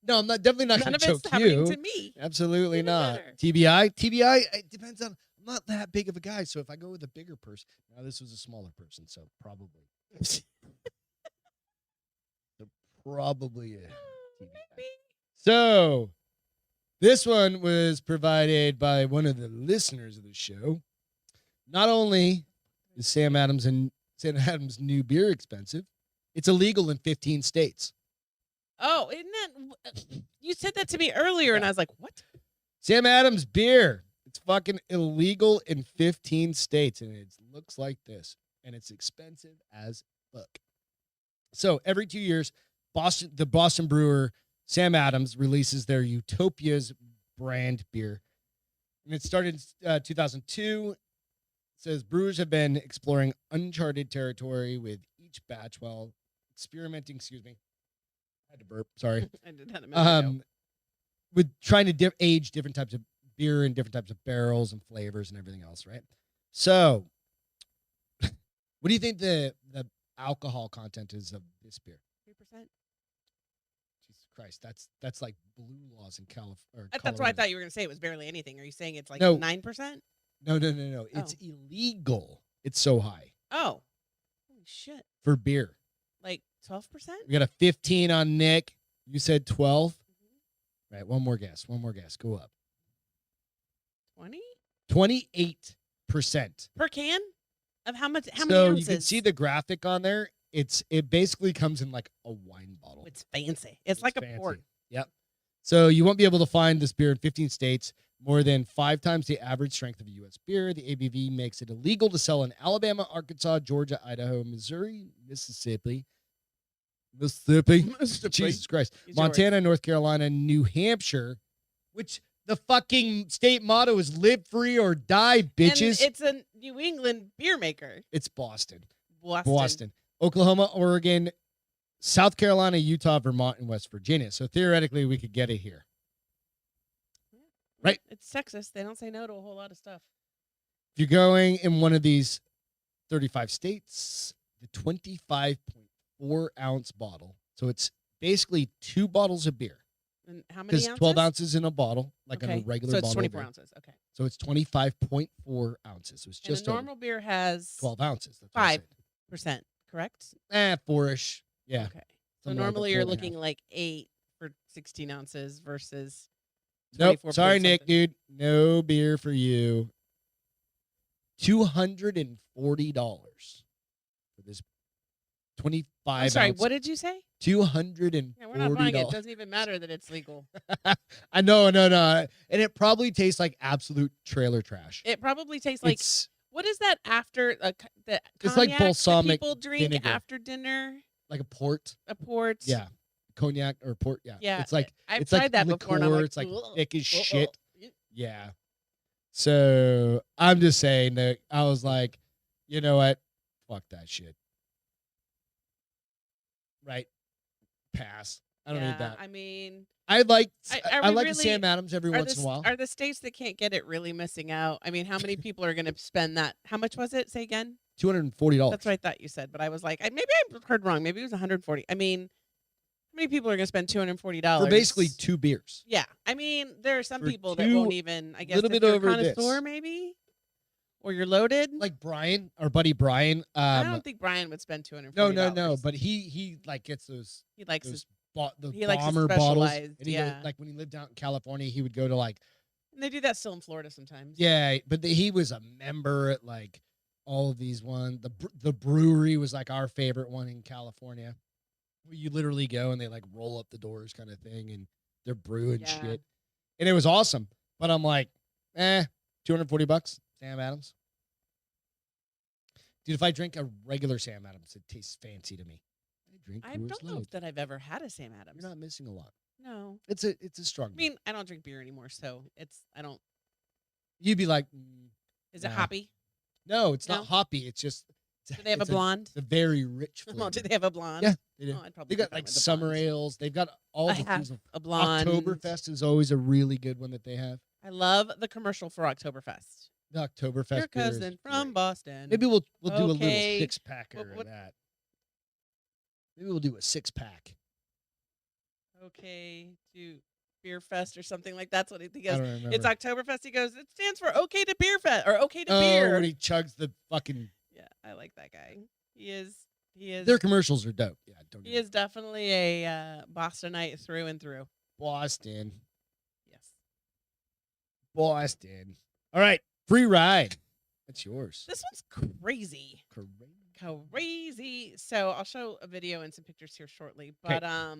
No, I'm definitely not None going of to it's choke happening you. to me. Absolutely Even not. better. TBI, it depends on. I'm not that big of a guy, so if I go with a bigger person, now this was a smaller person, so probably. Probably a TBI. Maybe. So, this one was provided by one of the listeners of the show. Not only is Sam Adams new beer expensive, it's illegal in 15 states. Oh, isn't that? You said that to me earlier, and I was like, what? Sam Adams beer. It's fucking illegal in 15 states, and it looks like this, and it's expensive as fuck. So every 2 years, the Boston brewer Sam Adams releases their Utopias brand beer, and it started in 2002. It says brewers have been exploring uncharted territory with each batch while experimenting. Excuse me, I had to burp. Sorry. I did that a minute ago. With trying to age different types of beer and different types of barrels and flavors and everything else, right? So, what do you think the alcohol content is of this beer? 3%. Jesus Christ, that's like blue laws in California. That's why I thought you were going to say it was barely anything. Are you saying it's like No. 9%? No. It's illegal. It's so high Oh. Holy shit. for beer. Like 12%? We got a 15 on Nick. You said 12, Right. One more guess. Go up. 20 28%. per can of how many So ounces? you can see the graphic on there. It basically comes in like a wine bottle. It's fancy. It's like a fancy. port. Yep. So you won't be able to find this beer in 15 states, more than 5 times the average strength of a U.S. beer. The ABV makes it illegal to sell in Alabama, Arkansas, Georgia, Idaho, Missouri, Mississippi. Jesus Christ. He's Montana, North Carolina, New Hampshire, which the fucking state motto is live free or die, bitches. And it's a New England beer maker. It's Boston. Boston. Oklahoma, Oregon, South Carolina, Utah, Vermont, and West Virginia. So theoretically, we could get it here. Right. It's Texas. They don't say no to a whole lot of stuff. If you're going in one of these 35 states, the 25.4 ounce bottle. So it's basically 2 bottles of beer. And how many ounces? 12 ounces in a bottle, like okay. on a regular bottle. bottle. So it's 24 ounces. Okay. So it's 25.4 ounces. So it's And just a normal beer has 12 ounces. That's what I 5%, correct? said. 4-ish. Yeah. Okay. So Something like normally a you're 4.5. looking like 8 for 16 ounces versus Nope. 24 Sorry, point Nick, something. dude. No beer for you. $240 for this 25 I'm sorry, ounce. what did you say? $240. Yeah, we're not buying it. It doesn't even matter that it's legal. I know, no. And it probably tastes like absolute trailer trash. It probably tastes like, It's what is that after the It's like cognac that balsamic people drink vinegar. after dinner? like a port. A port. Yeah. Cognac or port. Yeah. Yeah. It's like I've it's tried like that liqueur. before, and I'm like, It's like "Ugh, thick as ugh, shit. ugh." Yeah. So I'm just saying that I was like, you know what? Fuck that shit. Right. Pass. I don't need that. I mean, I like are I we like really- the Sam Adams every once in a while. Are the states that can't get it really missing out? I mean, how many people are going to spend that? How much was it? Say again. $240. That's what I thought you said, but I was like, maybe I heard wrong. Maybe it was 140. I mean, how many people are going to spend $240 For basically 2 beers. Yeah, I mean, there are some For people that 2 won't even. I guess little if bit you're over a connoisseur, this. maybe, or you're loaded. Like Brian, our buddy Brian. I don't think Brian would spend $240. No. But he like gets those he likes his. the He likes his bomber bottles. specialized, And he yeah. like when he lived out in California, he would go to like And they do that still in Florida sometimes. yeah, but he was a member at like all of these ones. The brewery was like our favorite one in California. Where you literally go and they like roll up the doors kind of thing and they're brewing Yeah. shit. And it was awesome. But I'm like, $240, Sam Adams. Dude, if I drink a regular Sam Adams, it tastes fancy to me. I drink I Coors don't know Light. that I've ever had a Sam Adams. You're not missing a lot. No, It's a strong I beer. mean, I don't drink beer anymore, so I don't. You'd be like, Is it Nah. hoppy? no, it's No? not hoppy. It's just Do they have a it's blonde? It's a very rich flavor. Oh, do they have a blonde? Yeah, they do. Oh, I'd probably They got put that like with the summer blondes. ales. They've got all I the have things. a blonde. Oktoberfest is always a really good one that they have. I love the commercial for Oktoberfest. The Oktoberfest Your beer is cousin from great. Boston. Maybe we'll do a little Okay. 6-packer What- of that. Maybe we'll do a 6-pack. Okay to Beer Fest or something like that's what he I goes. don't remember. It's Oktoberfest. He goes. It stands for Okay to Beer Fest or Okay to oh, Beer. when he chugs the fucking. Yeah, I like that guy. He is. Their commercials are dope. Yeah, don't. He is definitely a Bostonite through and through. Boston. Yes. Boston. All right, free ride. That's yours. This one's crazy. Crazy. So I'll show a video and some pictures here shortly. Okay. But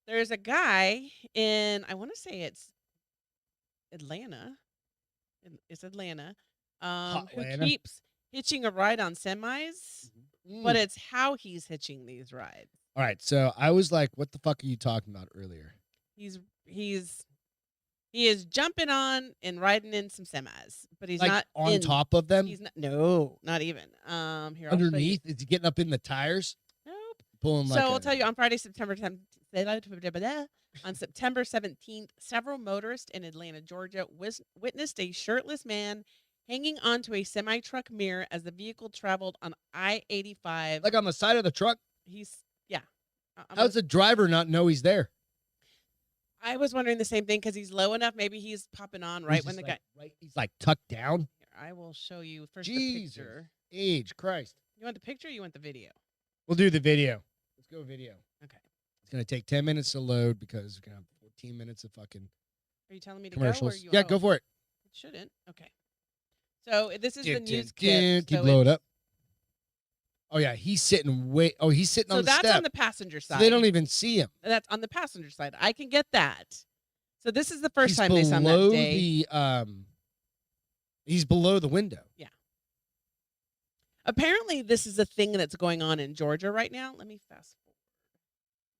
there's a guy in I want to say it's Atlanta. It's Atlanta. Who Atlanta. keeps hitching a ride on semis, but it's how he's hitching these rides. All right, so I was like, "What the fuck are you talking about earlier?" He is jumping on and riding in some semis, but he's Like not on in, top of them, He's not. No, not even. Here I'll show you. underneath. Is he getting up in the tires, Nope. pulling like? So I'll tell you on Friday, September 10th, on September 17th, several motorists in Atlanta, Georgia, witnessed a shirtless man hanging onto a semi-truck mirror as the vehicle traveled on I-85. like on the side of the truck. Yeah. How does the driver not know he's there? I was wondering the same thing because he's low enough. Maybe he's popping on right He's when the just guy. like, he's like tucked down. Here, I will show you first Jesus. the picture. Age Christ. You want the picture or you want the video? We'll do the video. Let's go video. Okay. It's gonna take 10 minutes to load because we're gonna have 15 minutes of fucking Are you telling me to commercials. go? Or you, Yeah, go for it. It shouldn't. Okay. So this is the news clip. Keep So blow it up. Oh yeah, he's sitting he's sitting on the step. So that's on the passenger side. So they don't even see him. That's on the passenger side. I can get that. So this is the first time they saw him that day. He's below the window. Yeah. Apparently, this is a thing that's going on in Georgia right now. Let me fast forward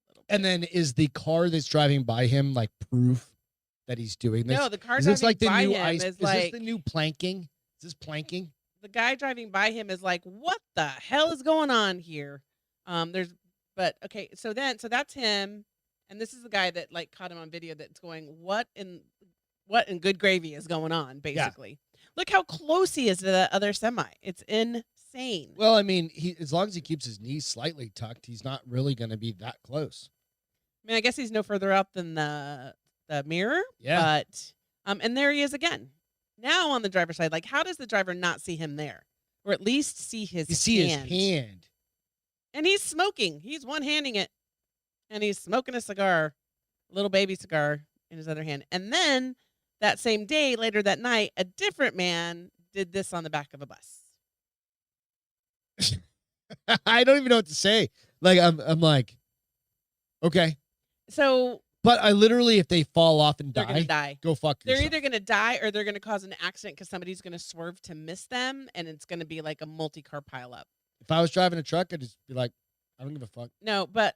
a little bit. And then is the car that's driving by him like proof that he's doing this? No, the car is driving this like the by new him ice? is this the new planking? Is this planking? The guy driving by him is like, what the hell is going on here? Okay, so that's him, and this is the guy that like caught him on video that's going, what in good gravy is going on, basically. Yeah. Look how close he is to the other semi. It's insane. Well, I mean, as long as he keeps his knees slightly tucked, he's not really going to be that close. I mean, I guess he's no further up than the mirror. Yeah. But and there he is again. Now on the driver's side, like, how does the driver not see him there, or at least see his? You see his hand, and he's smoking. He's one-handing it, and he's smoking a cigar, a little baby cigar in his other hand. And then that same day, later that night, a different man did this on the back of a bus. I don't even know what to say. Like I'm like, okay. So. But I literally, if they fall off and they're gonna die, go fuck yourself. They're either going to die or they're going to cause an accident because somebody's going to swerve to miss them, and it's going to be like a multi-car pileup. If I was driving a truck, I'd just be like, I don't give a fuck. No, but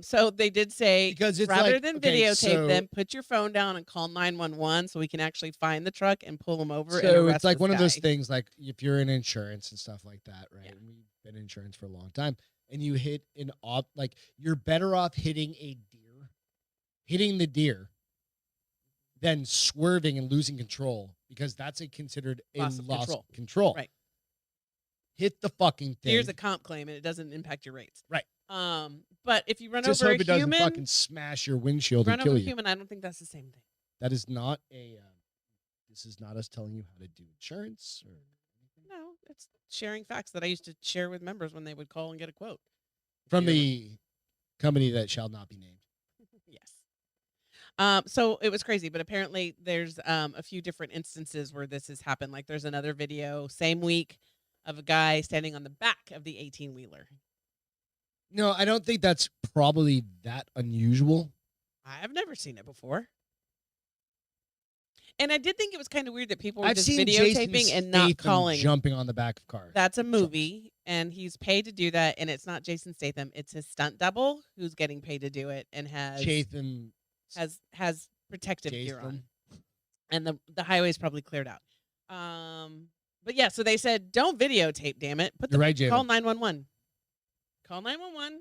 so they did say, because it's rather like, than videotape them, put your phone down and call 911 so we can actually find the truck and pull them over. So and arrest it's like this one guy. of those things, like if you're in insurance and stuff like that, right? Yeah. And we've been in insurance for a long time, and you hit like you're better off hitting the deer than swerving and losing control, because that's considered a loss of control. Right. Hit the fucking thing. Here's a comp claim, and it doesn't impact your rates. Right. But if you run just over hope a it doesn't human, fucking smash your windshield and run kill over you. a human, I don't think that's the same thing. That is not a. This is not us telling you how to do insurance or anything. No, it's sharing facts that I used to share with members when they would call and get a quote from the company that shall not be named. Yes. So it was crazy, but apparently there's a few different instances where this has happened. Like there's another video same week of a guy standing on the back of the 18-wheeler. No, I don't think that's probably that unusual. I've never seen it before. And I did think it was kind of weird that people were I've just seen videotaping Jason and not Statham calling. jumping on the back of cars. That's a movie, and he's paid to do that, and it's not Jason Statham. It's his stunt double who's getting paid to do it and has protective gear on. And the highway's probably cleared out. But yeah, so they said, don't videotape, damn it. You're right, call 911. Call 911.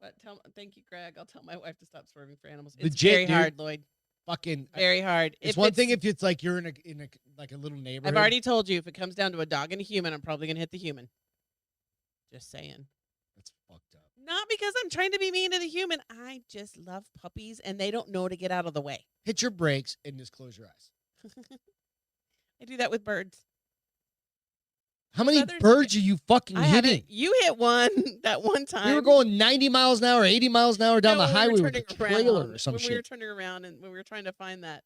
But thank you, Greg. I'll tell my wife to stop swerving for animals. It's very hard, Lloyd. Fucking very hard. It's one thing if it's like you're in a like a little neighborhood. I've already told you, if it comes down to a dog and a human, I'm probably gonna hit the human. Just saying. That's fucked up. Not because I'm trying to be mean to the human. I just love puppies, and they don't know to get out of the way. Hit your brakes and just close your eyes. I do that with birds. How many birds are you fucking hitting? You hit one that one time. We were going 90 miles an hour, 80 miles an hour down the highway with a trailer or some shit. We were turning around, and when we were trying to find that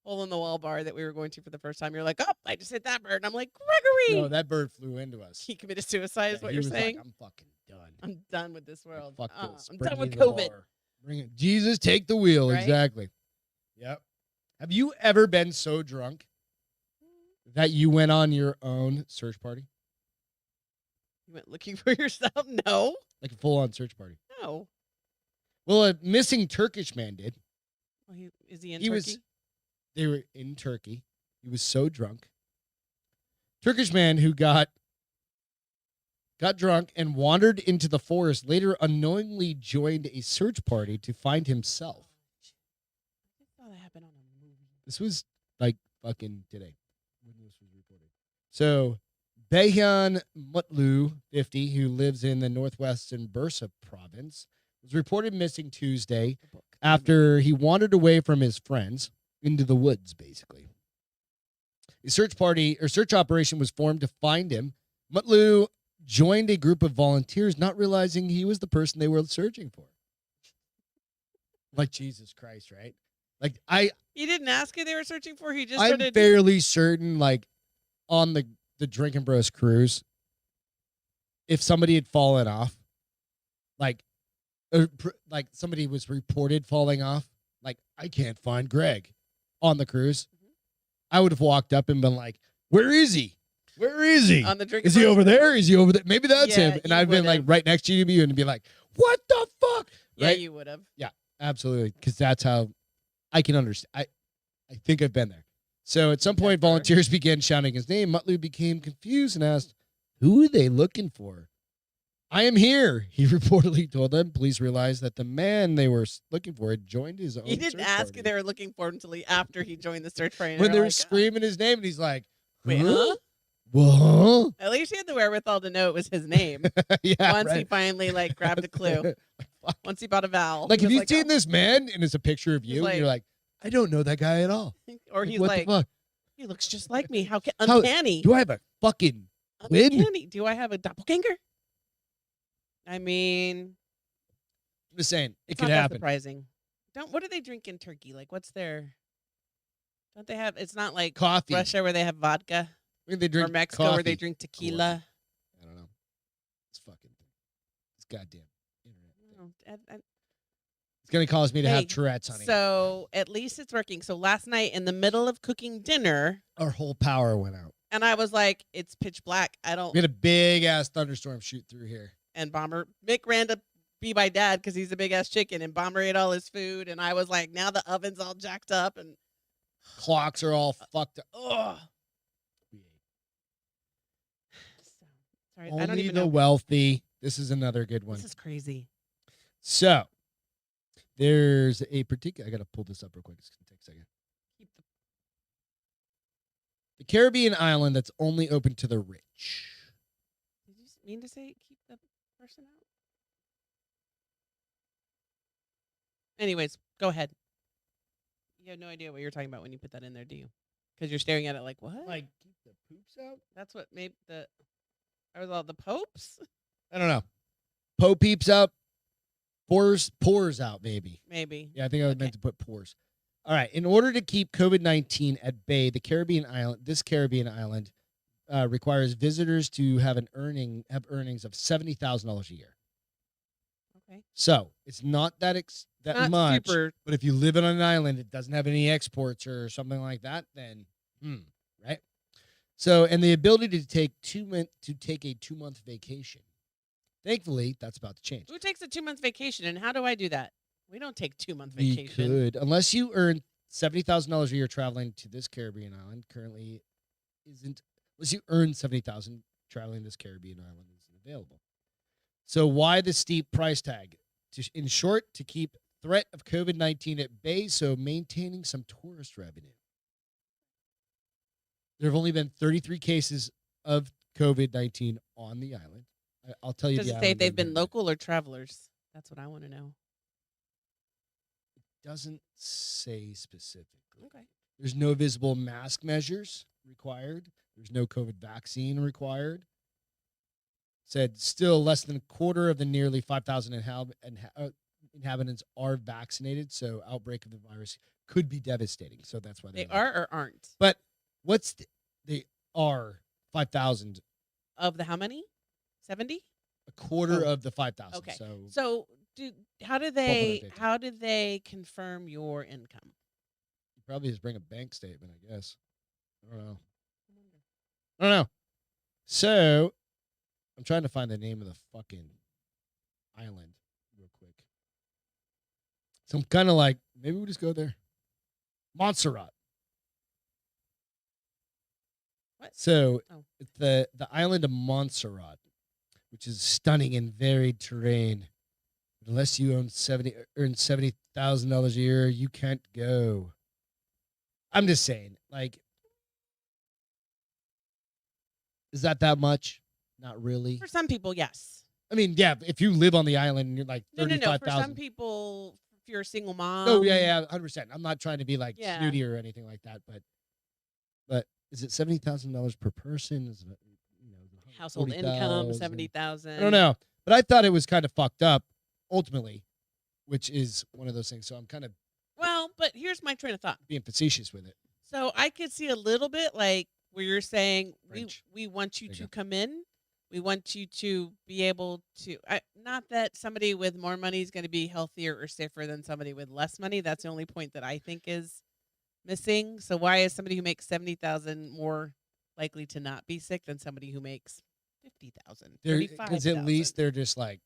hole-in-the-wall bar that we were going to for the first time, you're like, oh, I just hit that bird. And I'm like, Gregory! No, that bird flew into us. He committed suicide is what you're saying? Like, I'm fucking done. I'm done with this world. Fuck this. I'm done with COVID. Bring it. Jesus, take the wheel. Right? Exactly. Yep. Have you ever been so drunk that you went on your own search party? You went looking for yourself? No. Like a full-on search party? No. Well, a missing Turkish man did. Well, is he in Turkey? They were in Turkey. He was so drunk. Turkish man who got drunk and wandered into the forest, later unknowingly joined a search party to find himself. I saw that happen on a movie. This was like fucking today when this was reported. So, Beyhan Mutlu, 50, who lives in the northwestern Bursa province, was reported missing Tuesday after he wandered away from his friends into the woods, basically. A search operation was formed to find him. Mutlu joined a group of volunteers, not realizing he was the person they were searching for. Like, Jesus Christ, right? Like, He didn't ask who they were searching for. He just I'm started. fairly certain, like, on the Drinking Bros cruise, if somebody had fallen off, like somebody was reported falling off, like, I can't find Greg on the cruise, I would have walked up and been like, where is he? Where is he? On the Drinking Is he Bros over there? Is he over there? Maybe that's Yeah, him. And you I've been like would've. right next to you and be like, what the fuck? Yeah, Right? you would have. Absolutely. Because that's how I can understand. I think I've been there. So at some point, Never. volunteers began shouting his name. Mutlu became confused and asked, who are they looking for? I am here, he reportedly told them. Police realized that the man they were looking for had joined his own He didn't search ask party. who they were looking for until after he joined the search party. and When they were were like, screaming his name, and he's like, Wait, huh? What? At least he had the wherewithal to know it was his name. Yeah, Once he right. finally like grabbed a clue. Fuck. Once he bought a vowel. Like, he have was you like, seen this man? And it's a picture of He's you, and you're like- like, I don't know that guy at all. Or he's what like, the fuck? he looks just like me. How How- uncanny. Do I have a fucking twin? Uncanny. Do I have a doppelganger? I mean, I'm just saying, it it's could not that happen. surprising. What do they drink in Turkey? Like, what's their? Don't they have? It's not like Coffee. Russia where they have vodka, I mean, they drink or Mexico where they coffee. drink tequila. I don't know. It's fucking. It's goddamn internet thing. No, It's gonna cause me to Hey, have Tourette's, honey. So at least it's working. So last night in the middle of cooking dinner, Our whole power went out. and I was like, it's pitch black. I don't. We had a big ass thunderstorm shoot through here. And Mick ran to be my dad because he's a big ass chicken, and Bomber ate all his food, and I was like, now the oven's all jacked up, and Clocks are all fucked up. ugh. Sorry, I don't Only even the know. wealthy. This is another good one. This is crazy. So there's a particular. I gotta pull this up real quick. It's gonna take a second. Keep the- The Caribbean island that's only open to the rich. Did you mean to say keep the person out? Anyways, go ahead. You have no idea what you're talking about when you put that in there, do you? Because you're staring at it like, what? Like keep the poops out. That's what made the. I was all the popes. I don't know. Poe peeps out. Pores out. Maybe. Maybe. Yeah, I think I was Okay. meant to put pores. All right. In order to keep COVID-19 at bay, this Caribbean island requires visitors to have earnings of $70,000 a year. Okay. So it's not that Not much. super. But if you live on an island, it doesn't have any exports or something like that, then right. So, and the ability to take a 2-month vacation. Thankfully, that's about to change. Who takes a 2-month vacation, and how do I do that? We don't take 2-month We vacation. could, unless you earn $70,000 a year traveling to this Caribbean island. Currently, isn't unless you earn $70,000 traveling this Caribbean island isn't available. So, why the steep price tag? In short, to keep threat of COVID-19 at bay, so maintaining some tourist revenue. There have only been 33 cases of COVID-19 on the island. I'll tell you. Does the it say if island they've been number. local or travelers? That's what I want to know. Doesn't say specifically. Okay. There's no visible mask measures required. There's no COVID vaccine required. Said still less than a quarter of the nearly 5,000 inhabitants are vaccinated, so outbreak of the virus could be devastating. So that's why They they're are or aren't? But they are 5,000, Of the how many? 70? a quarter Oh. of the 5,000. Okay. So So how do 1,250. they confirm your income? you probably just bring a bank statement, I guess. I don't know. So I'm trying to find the name of the fucking island real quick. So I'm kind of like, maybe we just go there. Montserrat. What? So Oh. it's the island of Montserrat, which is stunning and varied terrain. But unless you earn $70,000 a year, you can't go. I'm just saying, like, is that much? Not really. For some people, yes. I mean, yeah, if you live on the island and you're like No. For 35,000. some people, if you're a single mom. No, yeah, 100%. I'm not trying to be like Yeah. snooty or anything like that, but is it $70,000 per person? Is it, Household 40,000? income, 70,000. I don't know, but I thought it was kind of fucked up. Ultimately, which is one of those things. So I'm kind of Well, but here's my train of thought. being facetious with it. So I could see a little bit like where you're saying French. we want you There you to go. come in. We want you to be able to not that somebody with more money is going to be healthier or safer than somebody with less money. That's the only point that I think is missing. So why is somebody who makes 70,000 more likely to not be sick than somebody who makes 50,000, Because at least they're just like,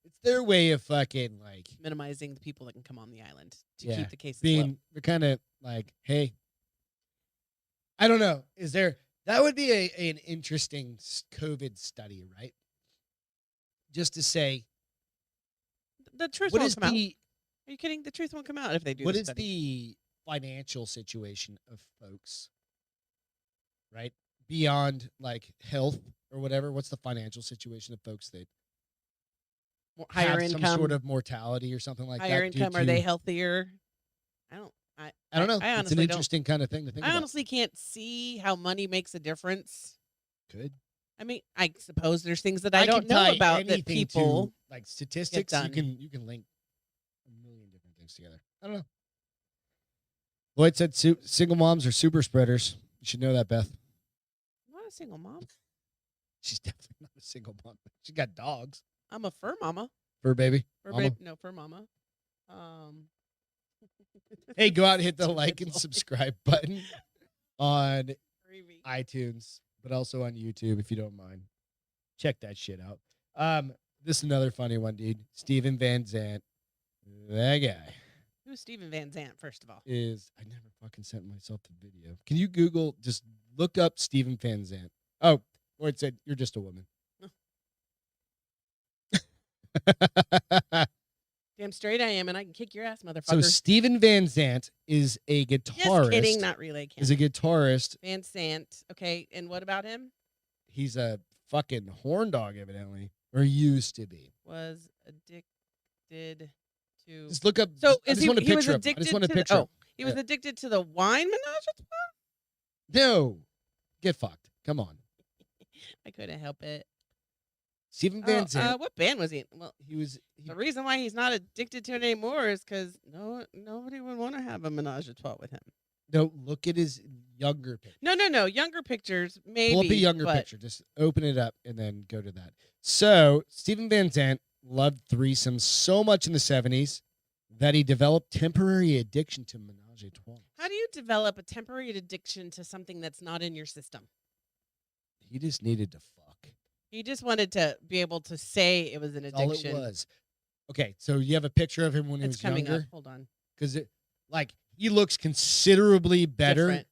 it's their way of fucking like minimizing the people that can come on the island to Yeah, keep the cases low. they're kind of like, hey, I don't know. Is there, that would be an interesting COVID study, right? Just to say, The truth what won't is come out. the Are you kidding? The truth won't come out if they do what the is study. the financial situation of folks, right? Beyond like health or whatever, what's the financial situation of folks that Higher have income, some sort of mortality or something like higher that? due income. Are they to- healthier? I don't know. I It's an honestly don't. interesting kind of thing to think I about. honestly can't see how money makes a difference. Could I mean, I suppose there's things that I can don't know tie about that anything people. to, like statistics. You done. can link a million different things together. I don't know. Lloyd said single moms are super spreaders. You should know that, Beth. I'm not a single mom. She's definitely not a single mom. She got dogs. I'm a fur mama. Fur baby. Fur Mama. no, fur mama. Hey, go out and hit the Too like and much. subscribe button on Creepy. iTunes, but also on YouTube if you don't mind. Check that shit out. This is another funny one, dude. Steven Van Zandt. That guy Who's Steven Van Zandt? First of all, is, I never fucking sent myself the video. Can you Google, just look up Steven Van Zandt? Oh, Lloyd said, you're just a woman. damn straight I am, and I can kick your ass, motherfucker. So Steven Van Zandt is a guitarist. Just kidding, not relay cam. Is a guitarist. Van Zandt. Okay, and what about him? He's a fucking horn dog, evidently, or used to be. Was addicted to. Just look up. So I is just want a he was picture of him. I addicted just want a to picture. the, he was addicted to the wine menage a trois? No, get fucked. Come on, I couldn't help it. Steven Van Zandt. What band was he in? Well, He the reason why he's not addicted to it anymore is because nobody would want to have a menage a trois with him. no. Look at his younger picture. No. Younger pictures, maybe. Pull up a younger but picture. Just open it up and then go to that. So Steven Van Zandt loved threesomes so much in the 70s that he developed temporary addiction to menage a trois. How do you develop a temporary addiction to something that's not in your system? He just needed to fuck. He just wanted to be able to say it was an That's all addiction. it was. Okay, so you have a picture of him when he It's was coming younger? up. Hold on. Because he looks considerably better. Different.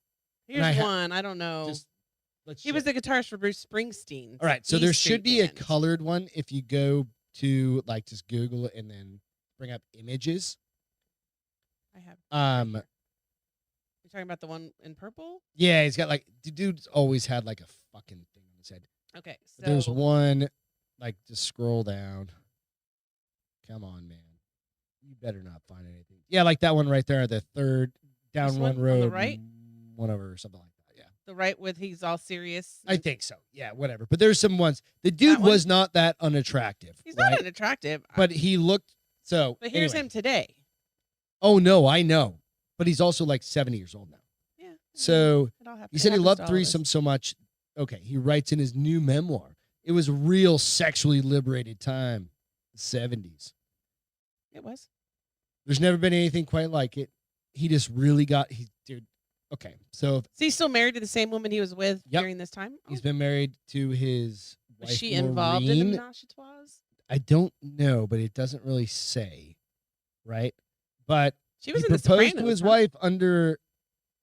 And I Here's ha- one. I don't know. He was the guitarist for Bruce Springsteen. all right. So there should be a color. colored one if you go to just Google it and then bring up images. I have. Um, You're talking about the one in purple? yeah, he's got the dude's always had a fucking thing on his head. Okay. So There's one, just scroll down. Come on, man. You better not find anything. Yeah, like that one right there, the third down This one one on the road, right? one over or something like that. Yeah. the right with he's all serious. I think so. Yeah, whatever. But there's some ones. The dude one? was not that unattractive. He's right? not unattractive. But he looked so. But here's anyway. him today. Oh no, I know. But he's also 70 years old now. Yeah. So it all happened- he it said he happens loved to all of us. threesome so much. Okay, he writes in his new memoir. It was a real sexually liberated time, the 70s. It was. There's never been anything quite like it. He just really got dude. Okay, so Is he still married to the same woman he was with Yep. during this time? he's been married to his Was wife. she involved in the Maureen. menage a trois? I don't know, but it doesn't really say, right? But She was he in the proposed Sopranos. to his huh? wife under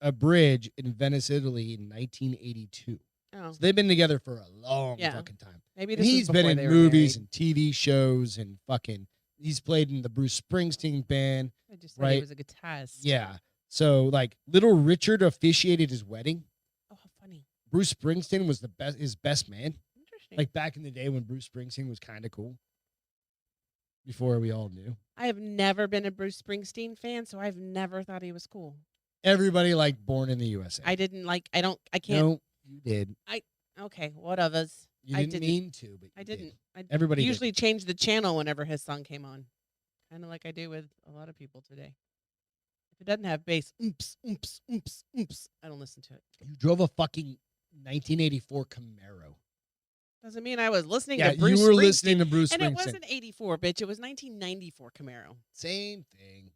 a bridge in Venice, Italy, in 1982. Oh, So they've been together for a long Yeah. fucking time. maybe And this he's was been before in they were movies married. and TV shows and fucking. He's played in the Bruce Springsteen band. I just thought he right. was a guitarist. Yeah. So Little Richard officiated his wedding. Oh, how funny. Bruce Springsteen was his best man. Interesting. Back in the day when Bruce Springsteen was kind of cool. Before we all knew. I have never been a Bruce Springsteen fan, so I've never thought he was cool. Everybody Born in the USA. I didn't like. I can't. No, you did. Okay, what of us? You I didn't didn't. mean to, but you I didn't. I Everybody did. usually changed the channel whenever his song came on. kind of like I do with a lot of people today. If it doesn't have bass, oomph, oomph, oomph, oomph, I don't listen to it. You drove a fucking 1984 Camaro. Doesn't mean I was listening Yeah, to Bruce you were Springsteen. listening to Bruce And Springsteen. it wasn't 84, bitch. It was 1994 Camaro. Same thing.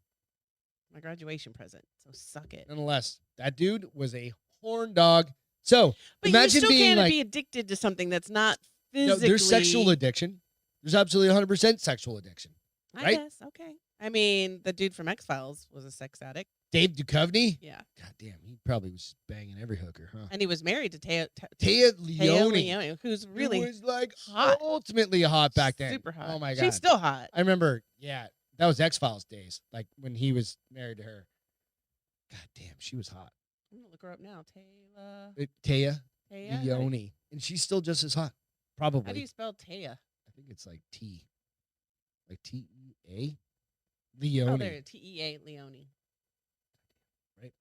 My graduation present. So suck it. Nonetheless, that dude was a horn dog. So But imagine you still being can't like, be addicted to something that's not no, physically. there's sexual addiction. There's absolutely 100% sexual addiction. I right? guess. Okay. I mean, the dude from X-Files was a sex addict. Dave Duchovny? Yeah. God damn, he probably was banging every hooker, huh? And he was married to Taya Leone. Leone, who's really who was like hot. ultimately hot back then. Super hot. Oh my God. She's still hot. I remember, yeah, that was X-Files days, like when he was married to her. God damn, she was hot. I'm going to look her up now. Taya Taya Right? Leone. And she's still just as hot. Probably. How do you spell Taya? I think it's like T. Like T-E-A? Leone. Oh, there. T-E-A Leone. Right.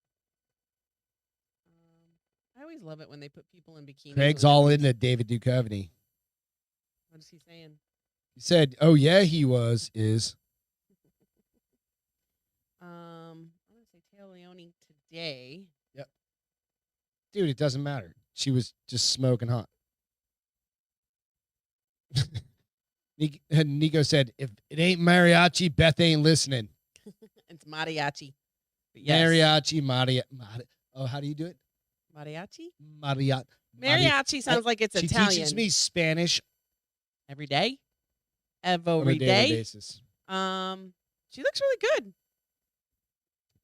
I always love it when they put people in bikinis. Craig's with all their- into David Duchovny. What is he saying? He said, oh, yeah, he was, is. I'm going to say Taya Leone today. Dude, it doesn't matter. She was just smoking hot. Nico said, if it ain't mariachi, Beth ain't listening. It's mariachi. But yes. Mariachi. Oh, how do you do it? Mariachi? Mariachi. Sounds like it's She Italian. teaches me Spanish every day. on a Every daily day. basis. She looks really good.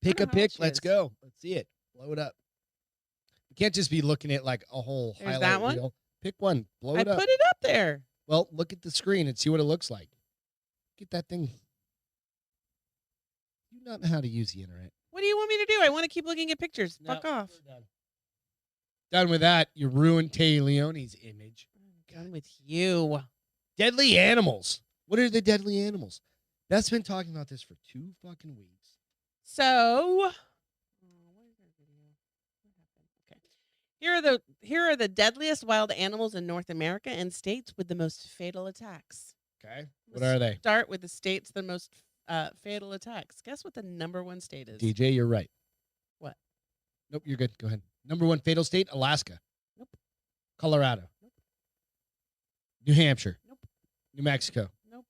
Pick a Wonder how old pick. she Let's is. go. Let's see it. Blow it up. You can't just be looking at like a whole There's highlight that one? reel. Pick one. Blow I it up. put it up there. Well, look at the screen and see what it looks like. Get that thing. You not know how to use the internet. What do you want me to do? I want to keep looking at pictures. No, Fuck off. we're done. Done with that. You ruined Tay Leone's image. I'm done with you. Deadly animals. What are the deadly animals? Beth's been talking about this for 2 fucking weeks. So, where's our video? What happened? Okay. Here are the deadliest wild animals in North America and states with the most fatal attacks. Okay. What are they? Start with the states the most fatal attacks. Guess what the #1 state is? DJ, you're right. What? Nope, you're good. Go ahead. #1 fatal state, Alaska. Nope. Colorado. Nope. New Hampshire. Nope. New Mexico. Nope.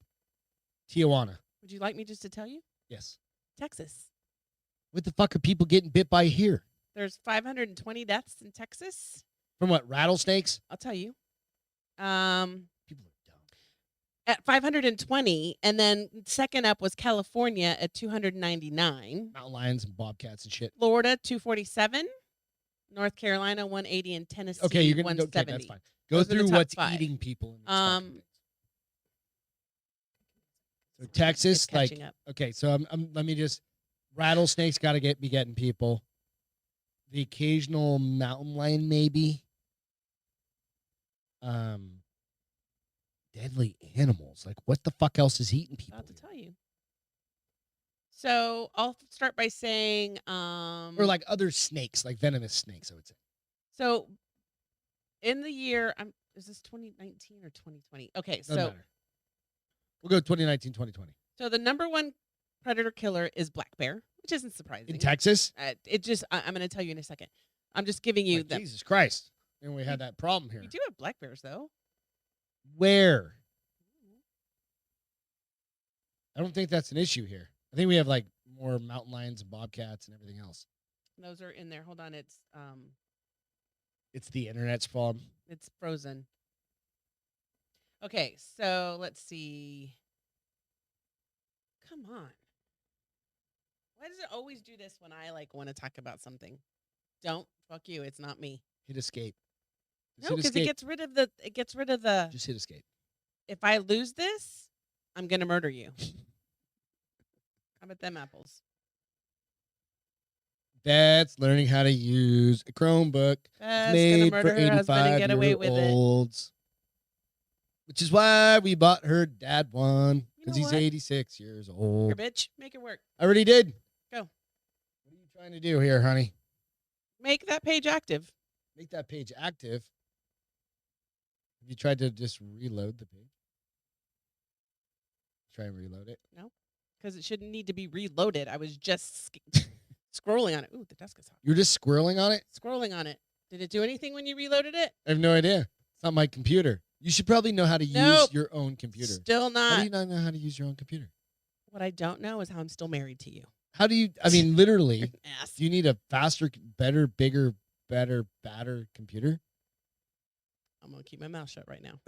Tijuana. Would you like me just to tell you? Yes. Texas. What the fuck are people getting bit by here? There's 520 deaths in Texas. From what? Rattlesnakes? I'll tell you. People are dumb. At 520, and then second up was California at 299. Mountain lions and bobcats and shit. Florida 247. North Carolina 180, and Tennessee Okay, you're gonna go. Okay, 170. that's fine. Go Those are the through top what's 5. eating people. In these fucking Um, things. So Texas, It's like, catching up. okay, so let me just. Rattlesnakes got to be getting people. The occasional mountain lion, maybe. Deadly animals. Like, what the fuck else is eating people? About to tell you. So I'll start by saying, Or like other snakes, like venomous snakes, I would say. so in the year, is this 2019 or 2020? Okay, Doesn't so matter. We'll go 2019, 2020. so the #1 predator killer is black bear, which isn't surprising. In Texas? I'm going to tell you in a second. I'm just giving you Like, the. Jesus Christ. And we had that problem here. We do have black bears though. Where? I don't think that's an issue here. I think we have like more mountain lions and bobcats and everything else. Those are in there. Hold on, it's It's the internet's fault. frozen. Okay, so let's see. Come on. Why does it always do this when I want to talk about something? Don't. Fuck you. It's not me. Hit escape. Just No, hit because it escape. gets rid of the. Just hit escape. If I lose this, I'm gonna murder you. How about them apples? That's learning how to use a Chromebook. Gonna made murder for her husband and get away with it. 85-year-olds. Which is why we bought her dad one. You Because know he's what? 86 years Here, old. bitch, make it work. I already did. Go. What are you trying to do here, honey? Make that page active. Make that page active. Have you tried to just reload the page? Try and reload it. because it shouldn't need to be reloaded. I was just scrolling on it. Ooh, the desk is hot. You're just squirreling on it? Scrolling on it. Did it do anything when you reloaded it? I have no idea. It's not my computer. You should probably know how to use your own computer. Still not. How do you not know how to use your own computer? What I don't know is how I'm still married to you. How do you, I mean, literally, Ass. do you need a faster, better, bigger, better, badder computer? I'm going to keep my mouth shut right now.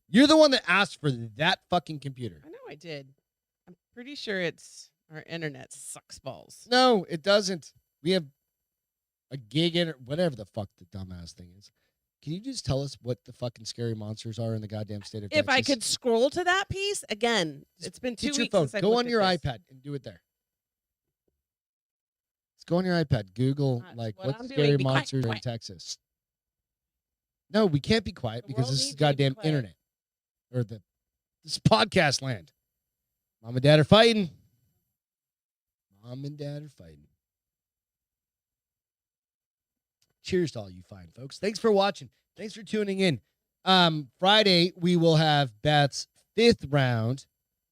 You're the one that asked for that fucking computer. I know I did. I'm pretty sure it's our internet sucks balls. No, it doesn't. We have a gig in whatever the fuck the dumbass thing is. Can you just tell us what the fucking scary monsters are in the goddamn state of Texas? If I could scroll to that piece, again, it's been 2 Get your weeks phone. since I Go looked on at your this. iPad and do it there. Let's go on your iPad. Google, That's like, what what's I'm doing. scary Be quiet, monsters in quiet. Texas? No, we can't be quiet The because world this is needs you to be goddamn quiet. internet. Or this is podcast land. Mom and dad are fighting. Mom and dad are fighting. Cheers to all you fine folks. Thanks for watching. Thanks for tuning in. Friday we will have Beth's 5th round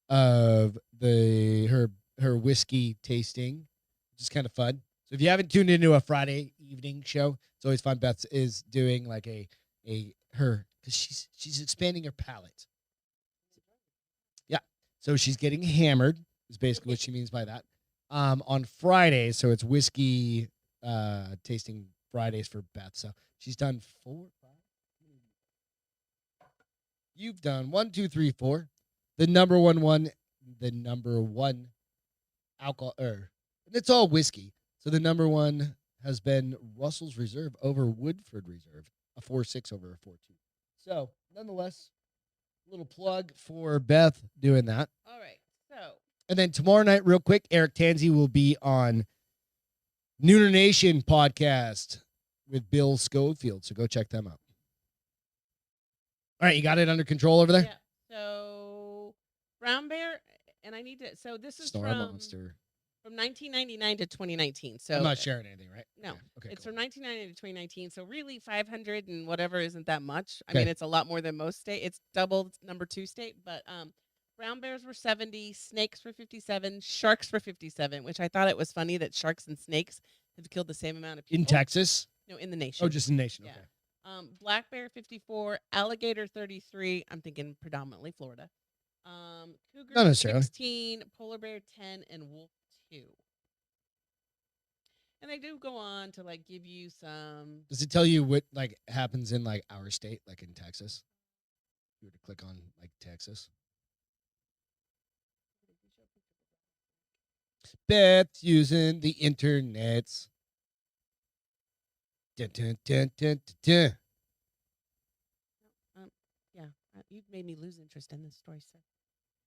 of her whiskey tasting, which is kind of fun. So if you haven't tuned into a Friday evening show, it's always fun. Beth is doing like because she's expanding her palate. Yeah. So she's getting hammered is basically what she means by that. On Friday, so it's whiskey tasting Fridays for Beth. So she's done 4, 5. You've done 1, 2, 3, 4. The number one alcohol, and it's all whiskey. So the number one has been Russell's Reserve over Woodford Reserve, a 4.6 over a 4.2. So nonetheless, a little plug for Beth doing that. All right. So And then tomorrow night, real quick, Eric Tansey will be on Nooner Nation podcast with Bill Schofield. So go check them out. All right, you got it under control over there? yeah. So Brown Bear, and I need to. So this is Star from Monster. 1999 to 2019. So I'm not sharing anything, right? No, Okay, it's cool. from 1990 to 2019. So really, 500 and whatever isn't that much. I Okay. mean, it's a lot more than most state. It's double number 2 state, but brown bears were 70, snakes were 57, sharks were 57. Which I thought it was funny that sharks and snakes have killed the same amount of people In Texas? No, in the nation. Oh, just in the nation. Yeah. Okay. Black bear 54, alligator 33. I'm thinking predominantly Florida. Cougar Not necessarily. 16, polar bear 10, and wolf 2. And they do go on to like give you some. Does it tell you what like happens in like our state, like in Texas? If you were to click on like Texas. Beth's using the internets. Dun, dun, dun, dun, dun, dun. Yeah, you've made me lose interest in this story, sir.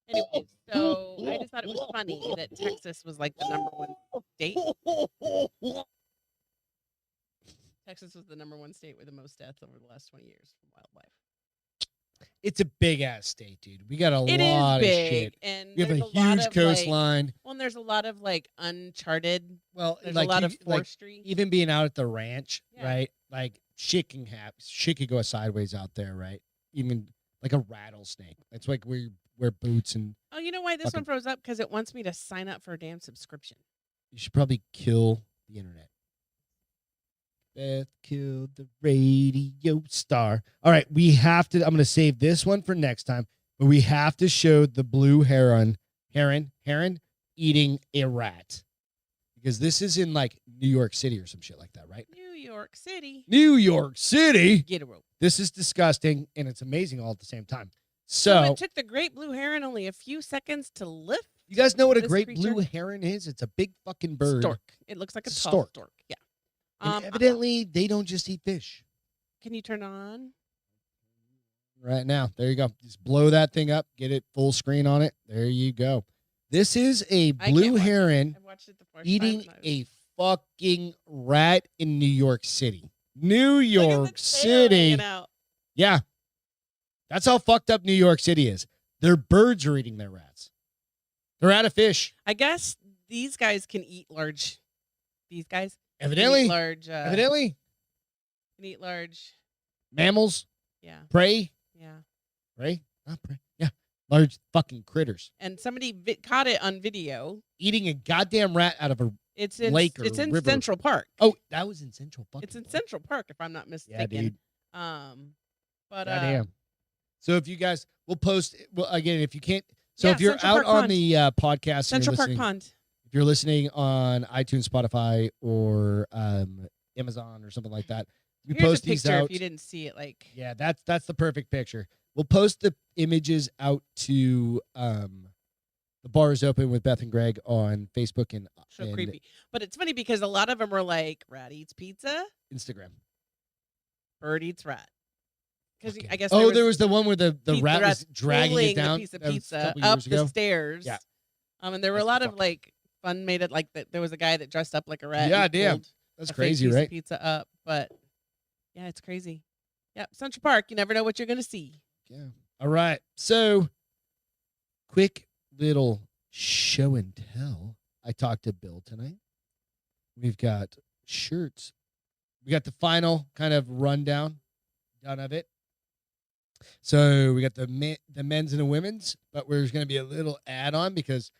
Anyways, so I just thought it was funny that Texas was like the number 1 state. Texas was the number 1 state with the most deaths over the last 20 years from wildlife. It's a big ass state, dude. We got a It lot is of big, shit. and We have a there's lot huge of, coastline. Like, well, and there's a lot of like uncharted. Well, There's like a lot of like forestry. even being out at the ranch, Yeah. right? Like shit can happen. Shit could go sideways out there, right? Even like a rattlesnake. That's like where you wear boots and Oh, you know why this one froze up? Because it wants me to sign up for a damn subscription. you should probably kill the internet. Beth killed the radio star. All right, we have to. I'm going to save this one for next time, but we have to show the blue heron eating a rat because this is in like New York City or some shit like that, right? New York City. New York City. Get a rope. This is disgusting and it's amazing all at the same time. So So it took the great blue heron only a few seconds to lift. you guys know what a this great creature? blue heron is? It's a big fucking bird. Stork. It looks like a It's a tall stork. stork. Yeah. And evidently, they don't just eat fish. Can you turn on? Right now. There you go. Just blow that thing up. Get it full screen on it. There you go. This is a I can't blue watch it. heron I've watched it the first eating time. a fucking rat in New York City. New Look at the York tail City. hanging out. Yeah. That's how fucked up New York City is. Their birds are eating their rats. They're out of fish. I guess these guys can eat large. These guys can Evidently. eat large. Evidently. Can eat large. Mammals. Yeah. Prey. Yeah. Prey. Not prey. Yeah. Large fucking critters. And somebody caught it on video. Eating a goddamn rat out of a It's in lake or it's in river. Central Park. Oh, that was in Central fucking It's in Park. Central Park, if I'm not mistaken. Yeah, dude. But Goddamn. So if you guys, we'll post. Well, again, if you can't. So Yeah, if you're Central out Park on Pond. the podcast, Central and you're Park listening, Pond. if you're listening on iTunes, Spotify, or Amazon or something like that, we Here's post a these picture out. if you didn't see it. Like, Yeah, that's the perfect picture. We'll post the images out to the Bar is Open with Beth and Greg on Facebook and creepy. But it's funny because a lot of them are like, rat eats pizza, Instagram. bird eats rat. Because Okay. I guess there was the one where the rat was rat's dragging pulling it down. the piece of That was a pizza couple up years the ago. stairs. Yeah. And there were That's a lot the of like fun made it like that. There was a guy that dressed up like a rat. Yeah, and damn. pulled That's a fake crazy, piece of right? pizza up, but yeah, it's crazy. Yep, Central Park. You never know what you're gonna see. Yeah. All right. So, quick little show and tell. I talked to Bill tonight. We've got shirts. We got the final kind of rundown done of it. So we got the men's and the women's, but there's going to be a little add-on because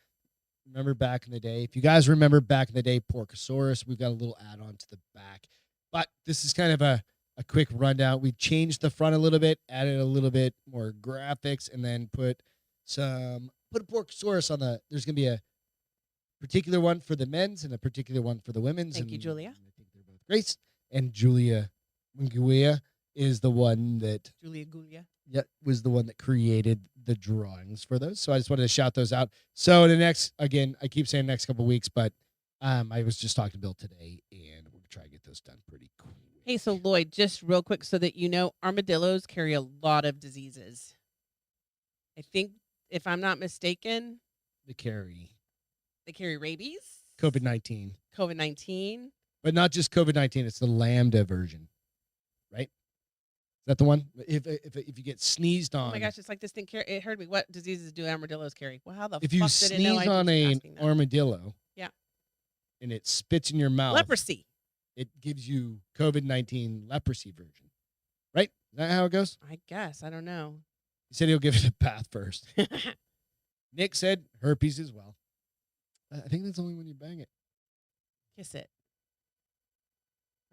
remember back in the day, if you guys remember back in the day, Porcosaurus, we've got a little add-on to the back. But this is kind of a quick rundown. We changed the front a little bit, added a little bit more graphics, and then put a Porcosaurus on the. There's going to be a particular one for the men's and a particular one for the women's. Thank you, Julia. I think they're both Grace and Julia Munguia is the one that Julia Gulia. Yeah, was the one that created the drawings for those. So I just wanted to shout those out. So the next, again, I keep saying next couple weeks, but I was just talking to Bill today, and we're gonna try to get those done pretty quick. Hey, so Lloyd, just real quick, so that you know, armadillos carry a lot of diseases. I think, if I'm not mistaken, They carry rabies, COVID-19, COVID-19. but not just COVID-19. It's the lambda version, right? Is that the one? If you get sneezed on, Oh my gosh, it's like this thing. It heard me. What diseases do armadillos carry? Well, how the if fuck you did it know? sneeze I on was an asking that. armadillo, Yeah. and it spits in your mouth, Leprosy. it gives you COVID-19 leprosy version, right? Is that how it goes? I guess. I don't know. He said he'll give it a bath first. Nick said herpes as well. I think that's only when you bang it. Kiss it.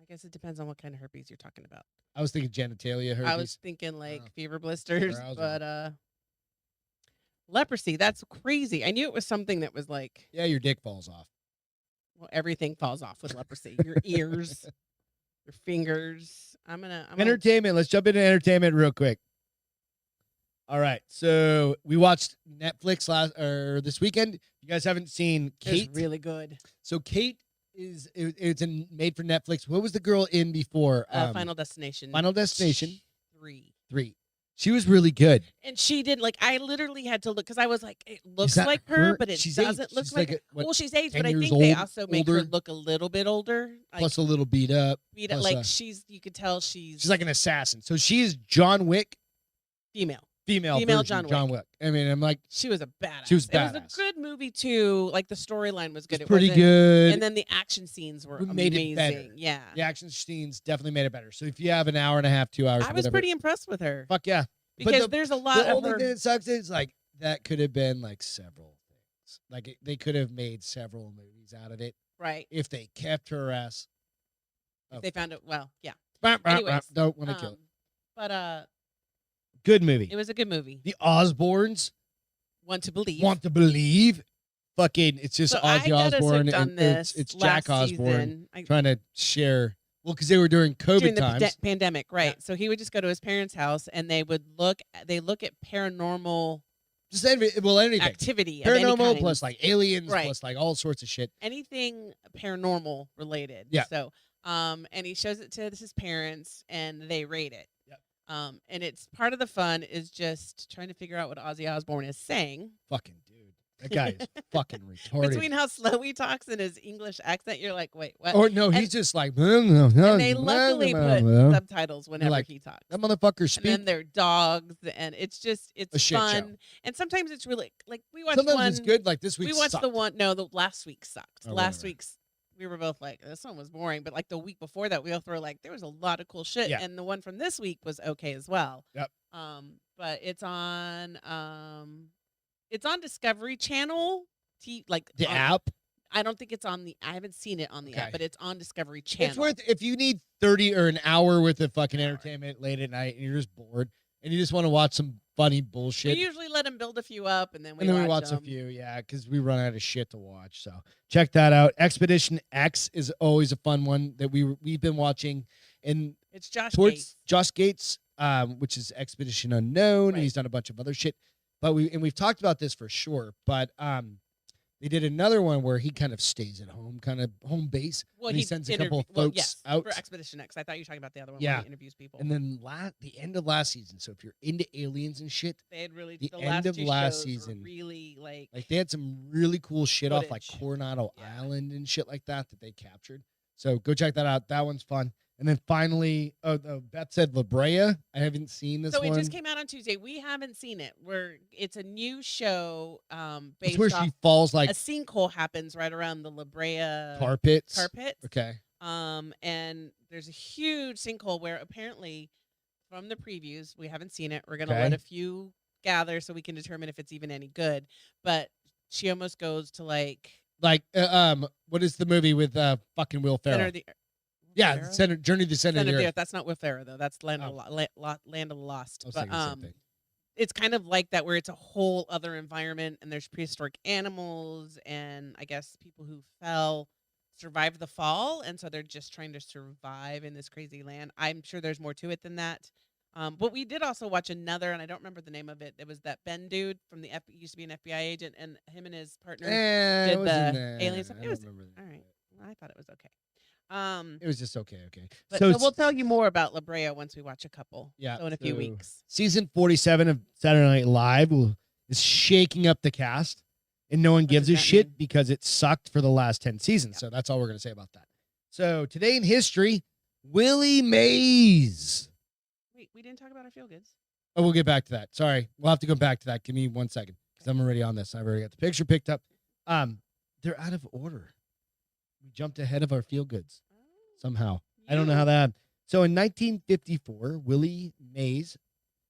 I guess it depends on what kind of herpes you're talking about. I was thinking genitalia herpes. I was thinking like Oh. fever blisters, I was but leprosy, that's crazy. I knew it was something that was like, Yeah, your dick falls off. well, everything falls off with leprosy. Your ears, your fingers. I'm gonna Entertainment. Let's jump into entertainment real quick. All right. So we watched Netflix this weekend. If you guys haven't seen Kate. It's really good. So Kate it's made for Netflix. What was the girl in before? Final Destination. Final Destination 3. She was really good. And she did, like, I literally had to look because I was like, it looks that like her, her? but it She's doesn't aged. look She's like like her. Well, she's aged, 10 but I years think they old, also make her older. look a little bit older. Like, Plus a little beat up. plus, like you could tell she's She's like an assassin. So she is John Wick, female. female Female version John of Wick. I mean, I'm like, She was a badass. She was It was badass. a good movie too. Like the storyline was good. it's pretty wasn't- good. And then the action scenes were We made it amazing. better. Yeah. The action scenes definitely made it better. So if you have an hour and a half, 2 hours, I was whatever, pretty impressed with her fuck yeah. But because there's a lot The of only her. thing that sucks is like that could have been like several things. Like they could have made several movies out of it Right. if they kept her ass. If they found it. Well, yeah. Anyways, Anyways, don't want to kill it. But Good movie. it was a good movie. The Osbournes Want to believe. want to believe. Fucking, it's just So I Ozzy got us Osbourne hooked on and this it's last Jack Osbourne season. trying to share. Well, because they were during COVID During the times. pandemic, right? So he would just go to his parents' house and they would look. They look at paranormal Just anything. activity, of any Paranormal kind. plus like aliens Right. plus like all sorts of shit. anything paranormal related. Yeah. So, and he shows it to his parents, and they rate it. Yep. And it's part of the fun is just trying to figure out what Ozzy Osbourne is saying. Fucking dude. That guy is fucking retarded. Between how slow he talks and his English accent, you're like, wait, what? Or no, he's and- just like. And they luckily put subtitles whenever like, he talks. that motherfucker And speak. then they're dogs, and it's just A it's shit show. fun. And sometimes it's really like we watched Sometimes one. it's good. Like this week. We watched the one. No, the last week sucked. Oh, Last whatever. week's we were both like, this one was boring. But like the week before that, we both were like, there was a lot of cool shit. Yeah. And the one from this week was okay as well. Yep. But it's on It's on Discovery Channel. The app. I don't think it's on the. I haven't seen it on the Okay. app, but it's on Discovery Channel. It's worth if you need 30 or an hour worth of fucking An hour. entertainment late at night and you're just bored and you just want to watch some funny We bullshit. usually let them build a few up, and then we watch a them. few, yeah, because we run out of shit to watch. So check that out. Expedition X is always a fun one that we've been watching, and It's Josh towards Gates. Josh Gates, which is Expedition Unknown, and Right. he's done a bunch of other shit. But we've talked about this for sure. But they did another one where he kind of stays at home, kind of home base. Well, and he sends a couple of folks out for Expedition X. I thought you were talking about the other one Yeah. where he interviews people. And then the end of last season. So if you're into aliens and shit, they had really the the end last of two last shows season, were really like they had some really cool shit off like Footage. Coronado Yeah. Island and shit like that they captured. So go check that out. That one's fun. And then finally, Beth said La Brea. I haven't seen this so one. it just came out on Tuesday. We haven't seen it. It's a new show It's based where off she falls like a sinkhole happens right around the La Brea carpets. carpet. Okay. And there's a huge sinkhole where apparently from the previews, we haven't seen it. We're gonna Okay. let a few gather so we can determine if it's even any good. But she almost goes to like What is the movie with fucking Will Ferrell? Center of the Yeah, Ferrell? Journey to the Center of the Earth. That's not Will Ferrell though. That's Land Oh. of Land of the Lost. I was But thinking the same thing. it's kind of like that where it's a whole other environment and there's prehistoric animals and I guess people who fell survived the fall and so they're just trying to survive in this crazy land. I'm sure there's more to it than that. But we did also watch another, and I don't remember the name of it. It was that Ben dude from the used to be an FBI agent, and him and his partner It did wasn't the that- alien stuff. I It was don't remember that. all right. Well, I thought it was okay. It was just okay. But So so we'll tell you more about La Brea once we watch a couple. Yeah, So in a few so- weeks. season 47 of Saturday Night Live is shaking up the cast, and no one What gives does a that shit mean? because it sucked for the last 10 seasons. Yeah. So that's all we're going to say about that. So today in history, Willie Mays. Wait, we didn't talk about our feel goods. Oh, we'll get back to that. Sorry. We'll have to go back to that. Give me 1 second because I'm already on this. I've already got the picture picked up. They're out of order. We jumped ahead of our feel goods somehow. I don't know how that happened. So in 1954, Willie Mays,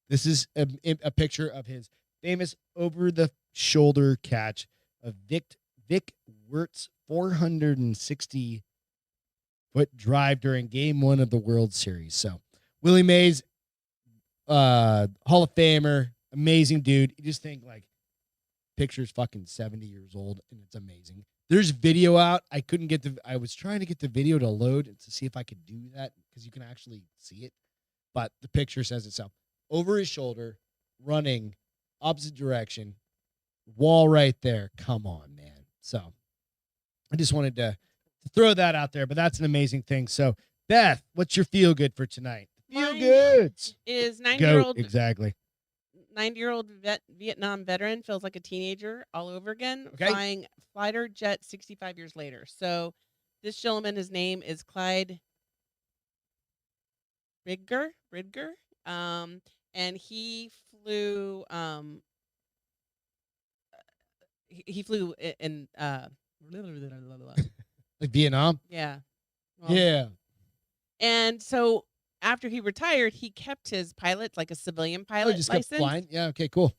this is a picture of his famous over-the-shoulder catch of Vic Wirt's 460-foot drive during Game 1 of the World Series. So Willie Mays, Hall of Famer, amazing dude. You just think like picture's fucking 70 years old, and it's amazing. There's video out. I was trying to get the video to load to see if I could do that because you can actually see it. But the picture says itself. Over his shoulder, running, opposite direction, wall right there. Come on, man. So I just wanted to throw that out there, but that's an amazing thing. So Beth, what's your feel good for tonight? Feel Mine goods. Is Goat, 90-year-old exactly. 90-year-old Vietnam veteran feels like a teenager all over again, Okay. flying fighter jet 65 years later. So this gentleman, his name is Clyde Ridger, and he flew he flew in Like Vietnam. yeah. Well, Yeah. And so after he retired, he kept his pilot, like a civilian Oh, pilot just kept license. flying. Yeah. Okay. Cool.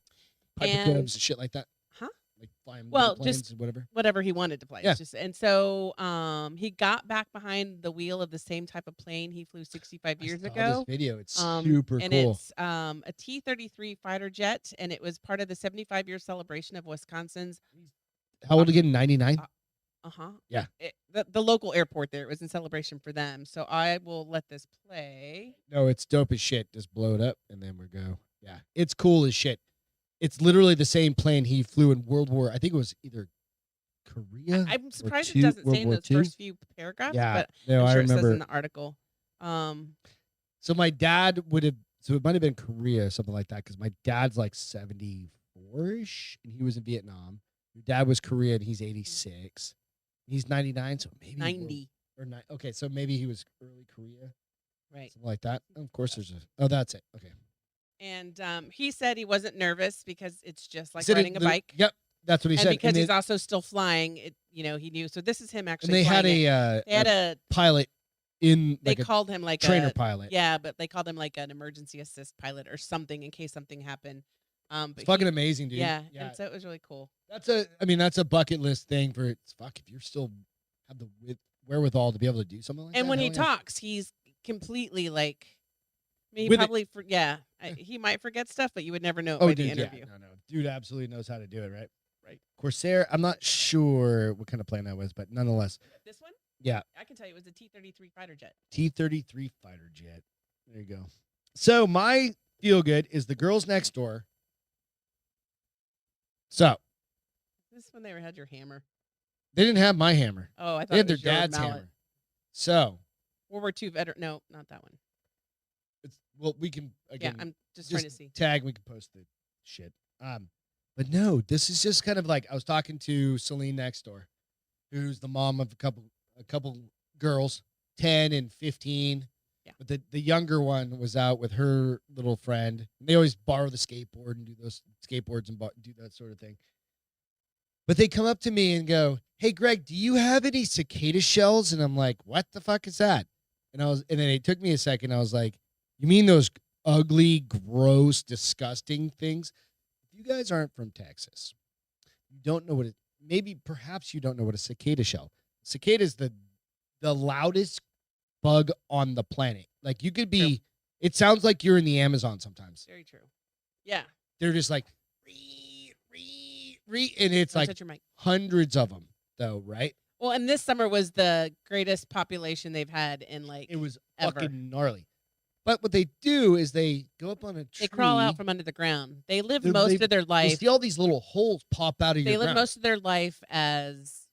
Piper And- Cubs, shit like that. Huh? Like flying Well, little planes just- and whatever. Whatever he wanted to play. Yeah. And so he got back behind the wheel of the same type of plane he flew 65 years I saw ago. this video. It's Um, super and cool. it's a T-33 fighter jet, and it was part of the 75-year celebration of Wisconsin's. How old again? 99. Yeah. The local airport there. It was in celebration for them. So I will let this play. No, it's dope as shit. Just blow it up and then we go. Yeah, it's cool as shit. It's literally the same plane he flew in World War. I think it was either Korea. I'm surprised II, it doesn't World say in War those II? first few paragraphs. Yeah, But no, I'm I sure it says remember. in the article. So my dad would have. So it might have been Korea or something like that because my dad's like 74ish and he was in Vietnam. Your dad was Korean. He's 86. He's 99. So maybe 90. Okay, so maybe he was early Korea, Right. something like that. Of course, there's a. Oh, that's it. Okay. And he said he wasn't nervous because it's just like Said it riding a bike. Yep, that's what he And said. because and he's they, also still flying, he knew. So this is him and actually they had flying it. They had a a pilot in they like a called him like trainer a pilot. yeah, but they called him like an emergency assist pilot or something in case something happened. But It's fucking amazing, dude. yeah, and so it was really cool. That's a bucket list thing for it's fuck if you're still have the wherewithal to be able to do something like that. And when he hell yeah. talks, he's completely like, I mean, he With it. probably he might forget stuff, but you would never know it Oh, by dude, the interview. yeah, no, dude, absolutely knows how to do it, right? Right. Corsair, I'm not sure what kind of plane that was, but nonetheless, This one, yeah, I can tell you, it was a T-33 fighter jet. T-33 fighter jet. There you go. So my feel good is the girls next door. So This one they had your hammer. they didn't have my hammer. Oh, I thought They had it their was your dad's mallet. hammer. So World War II veteran. No, not that one. we can again. Yeah, I'm just trying to see. Tag. We can post the shit. But no, this is just kind of like I was talking to Celine next door, who's the mom of a couple girls, 10 and 15. Yeah. But the younger one was out with her little friend. They always borrow the skateboard and do those skateboards and do that sort of thing. But they come up to me and go, "Hey, Greg, do you have any cicada shells?" And I'm like, "What the fuck is that?" And then it took me a second. I was like, "You mean those ugly, gross, disgusting things?" If you guys aren't from Texas, you don't know what perhaps you don't know what a cicada shell. Cicada is the loudest bug on the planet. Like you could be, it sounds like you're in the Amazon sometimes. Very true. Yeah. They're just like, and it's Don't like touch your mic. hundreds of them though, right? Well, and this summer was the greatest population they've had in like It was ever. fucking gnarly. But what they do is they go up on a tree. They crawl out from under the ground. They live They- most they- of their You life. see all these little holes pop out of They your live ground. most of their life as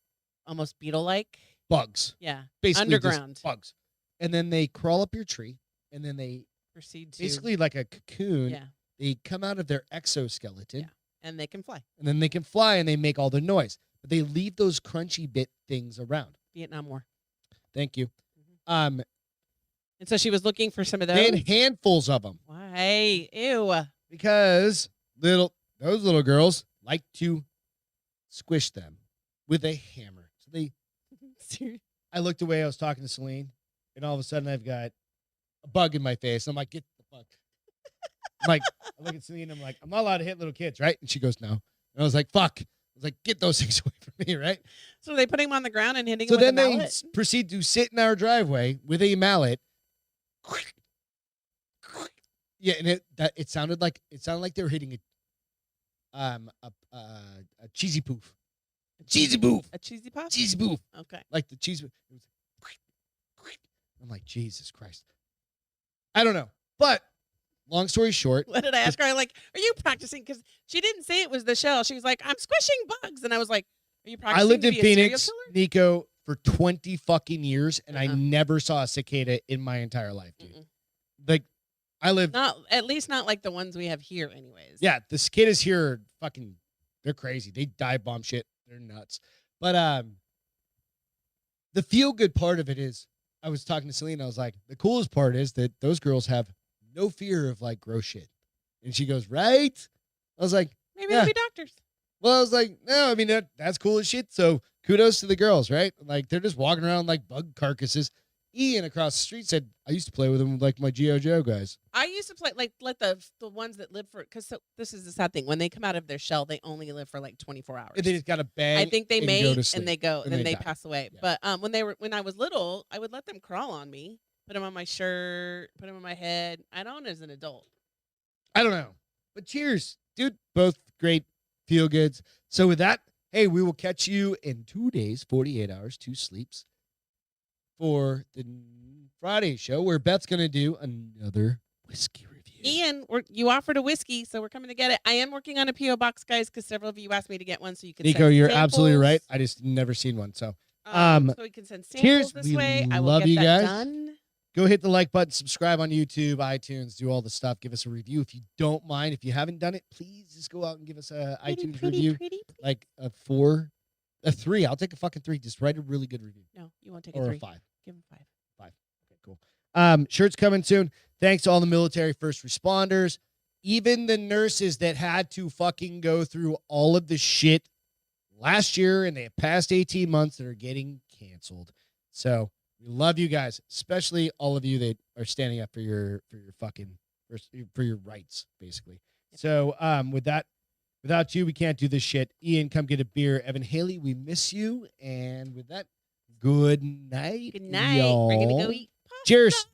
almost beetle-like. Bugs. Yeah. Basically just Underground. bugs. And then they crawl up your tree and then they Proceed to basically like a cocoon. yeah, They come out of their exoskeleton Yeah. and they can fly. and then they can fly and they make all the noise. But they leave those crunchy bit things around. Vietnam War. Thank you. And so she was looking for some of They those. had handfuls of them Why? Ew. because those little girls like to squish them with a hammer. So I looked away. I was talking to Celine, and all of a sudden I've got a bug in my face. I'm like, get the fuck. I'm like, I look at Celine. I'm like, I'm not allowed to hit little kids, right? And she goes, no. And I was like, fuck. I was like, get those things away from me, right? So they put him on the ground and hitting So him with then a they mallet? proceed to sit in our driveway with a mallet. Yeah, and it sounded like they were hitting a cheesy poof. Cheesy poof. A cheesy puff? Cheesy poof. Okay. Like the cheese. It was, I'm like, Jesus Christ. I don't know. But long story short. What did I ask her? I'm like, are you practicing? Because she didn't say it was the shell. She was like, I'm squishing bugs. And I was like, are you practicing I lived to in be a serial Phoenix, killer? Nico, for 20 fucking years, and I Uh-uh. never saw a cicada in my entire life, dude. Mm-mm. Like, I lived. Not at least not like the ones we have here, anyways. Yeah, the cicadas here are fucking. They're crazy. They dive bomb shit. They're nuts. But the feel good part of it is, I was talking to Celine. I was like, the coolest part is that those girls have no fear of like gross shit. And she goes, right? I was like, Maybe Yeah. they'll be doctors. well, I was like, no, I mean that's cool as shit. So kudos to the girls, right? Like they're just walking around like bug carcasses. Ian across the street said, I used to play with them like my G.I. Joe guys. I used to play like let the ones that live for because this is the sad thing when they come out of their shell they only live for like 24 hours. And they just got to bang. I think they and go mate to sleep. and they go and then they they die. pass away. Yeah. But when I was little, I would let them crawl on me, put them on my shirt, put them on my head. I don't as an adult. I don't know. But cheers, dude. Both great feel goods. So with that, hey, we will catch you in 2 days, 48 hours, 2 sleeps for the Friday show where Beth's going to do another whiskey review. Ian, you offered a whiskey, so we're coming to get it. I am working on a P.O. box, guys, because several of you asked me to get one, so you can. Nico, send you're samples. absolutely right. I just never seen one. So So we can send cheers. samples this We way. I will love get you that guys. done. go hit the like button, subscribe on YouTube, iTunes, do all the stuff. Give us a review if you don't mind. If you haven't done it, please just go out and give us a iTunes review. Like a 4, a 3. I'll take a fucking 3. Just write a really good review. No, you won't take Or a 3. a 5. Give him 5. 5. Okay, cool. Shirts coming soon. Thanks to all the military first responders. Even the nurses that had to fucking go through all of the shit last year and the past 18 months that are getting canceled. So we love you guys, especially all of you that are standing up for your fucking for your rights, basically. So without you, we can't do this shit. Ian, come get a beer. Evan Haley, we miss you. And with that, good night. Good night. We're gonna y'all. go eat pasta. Cheers.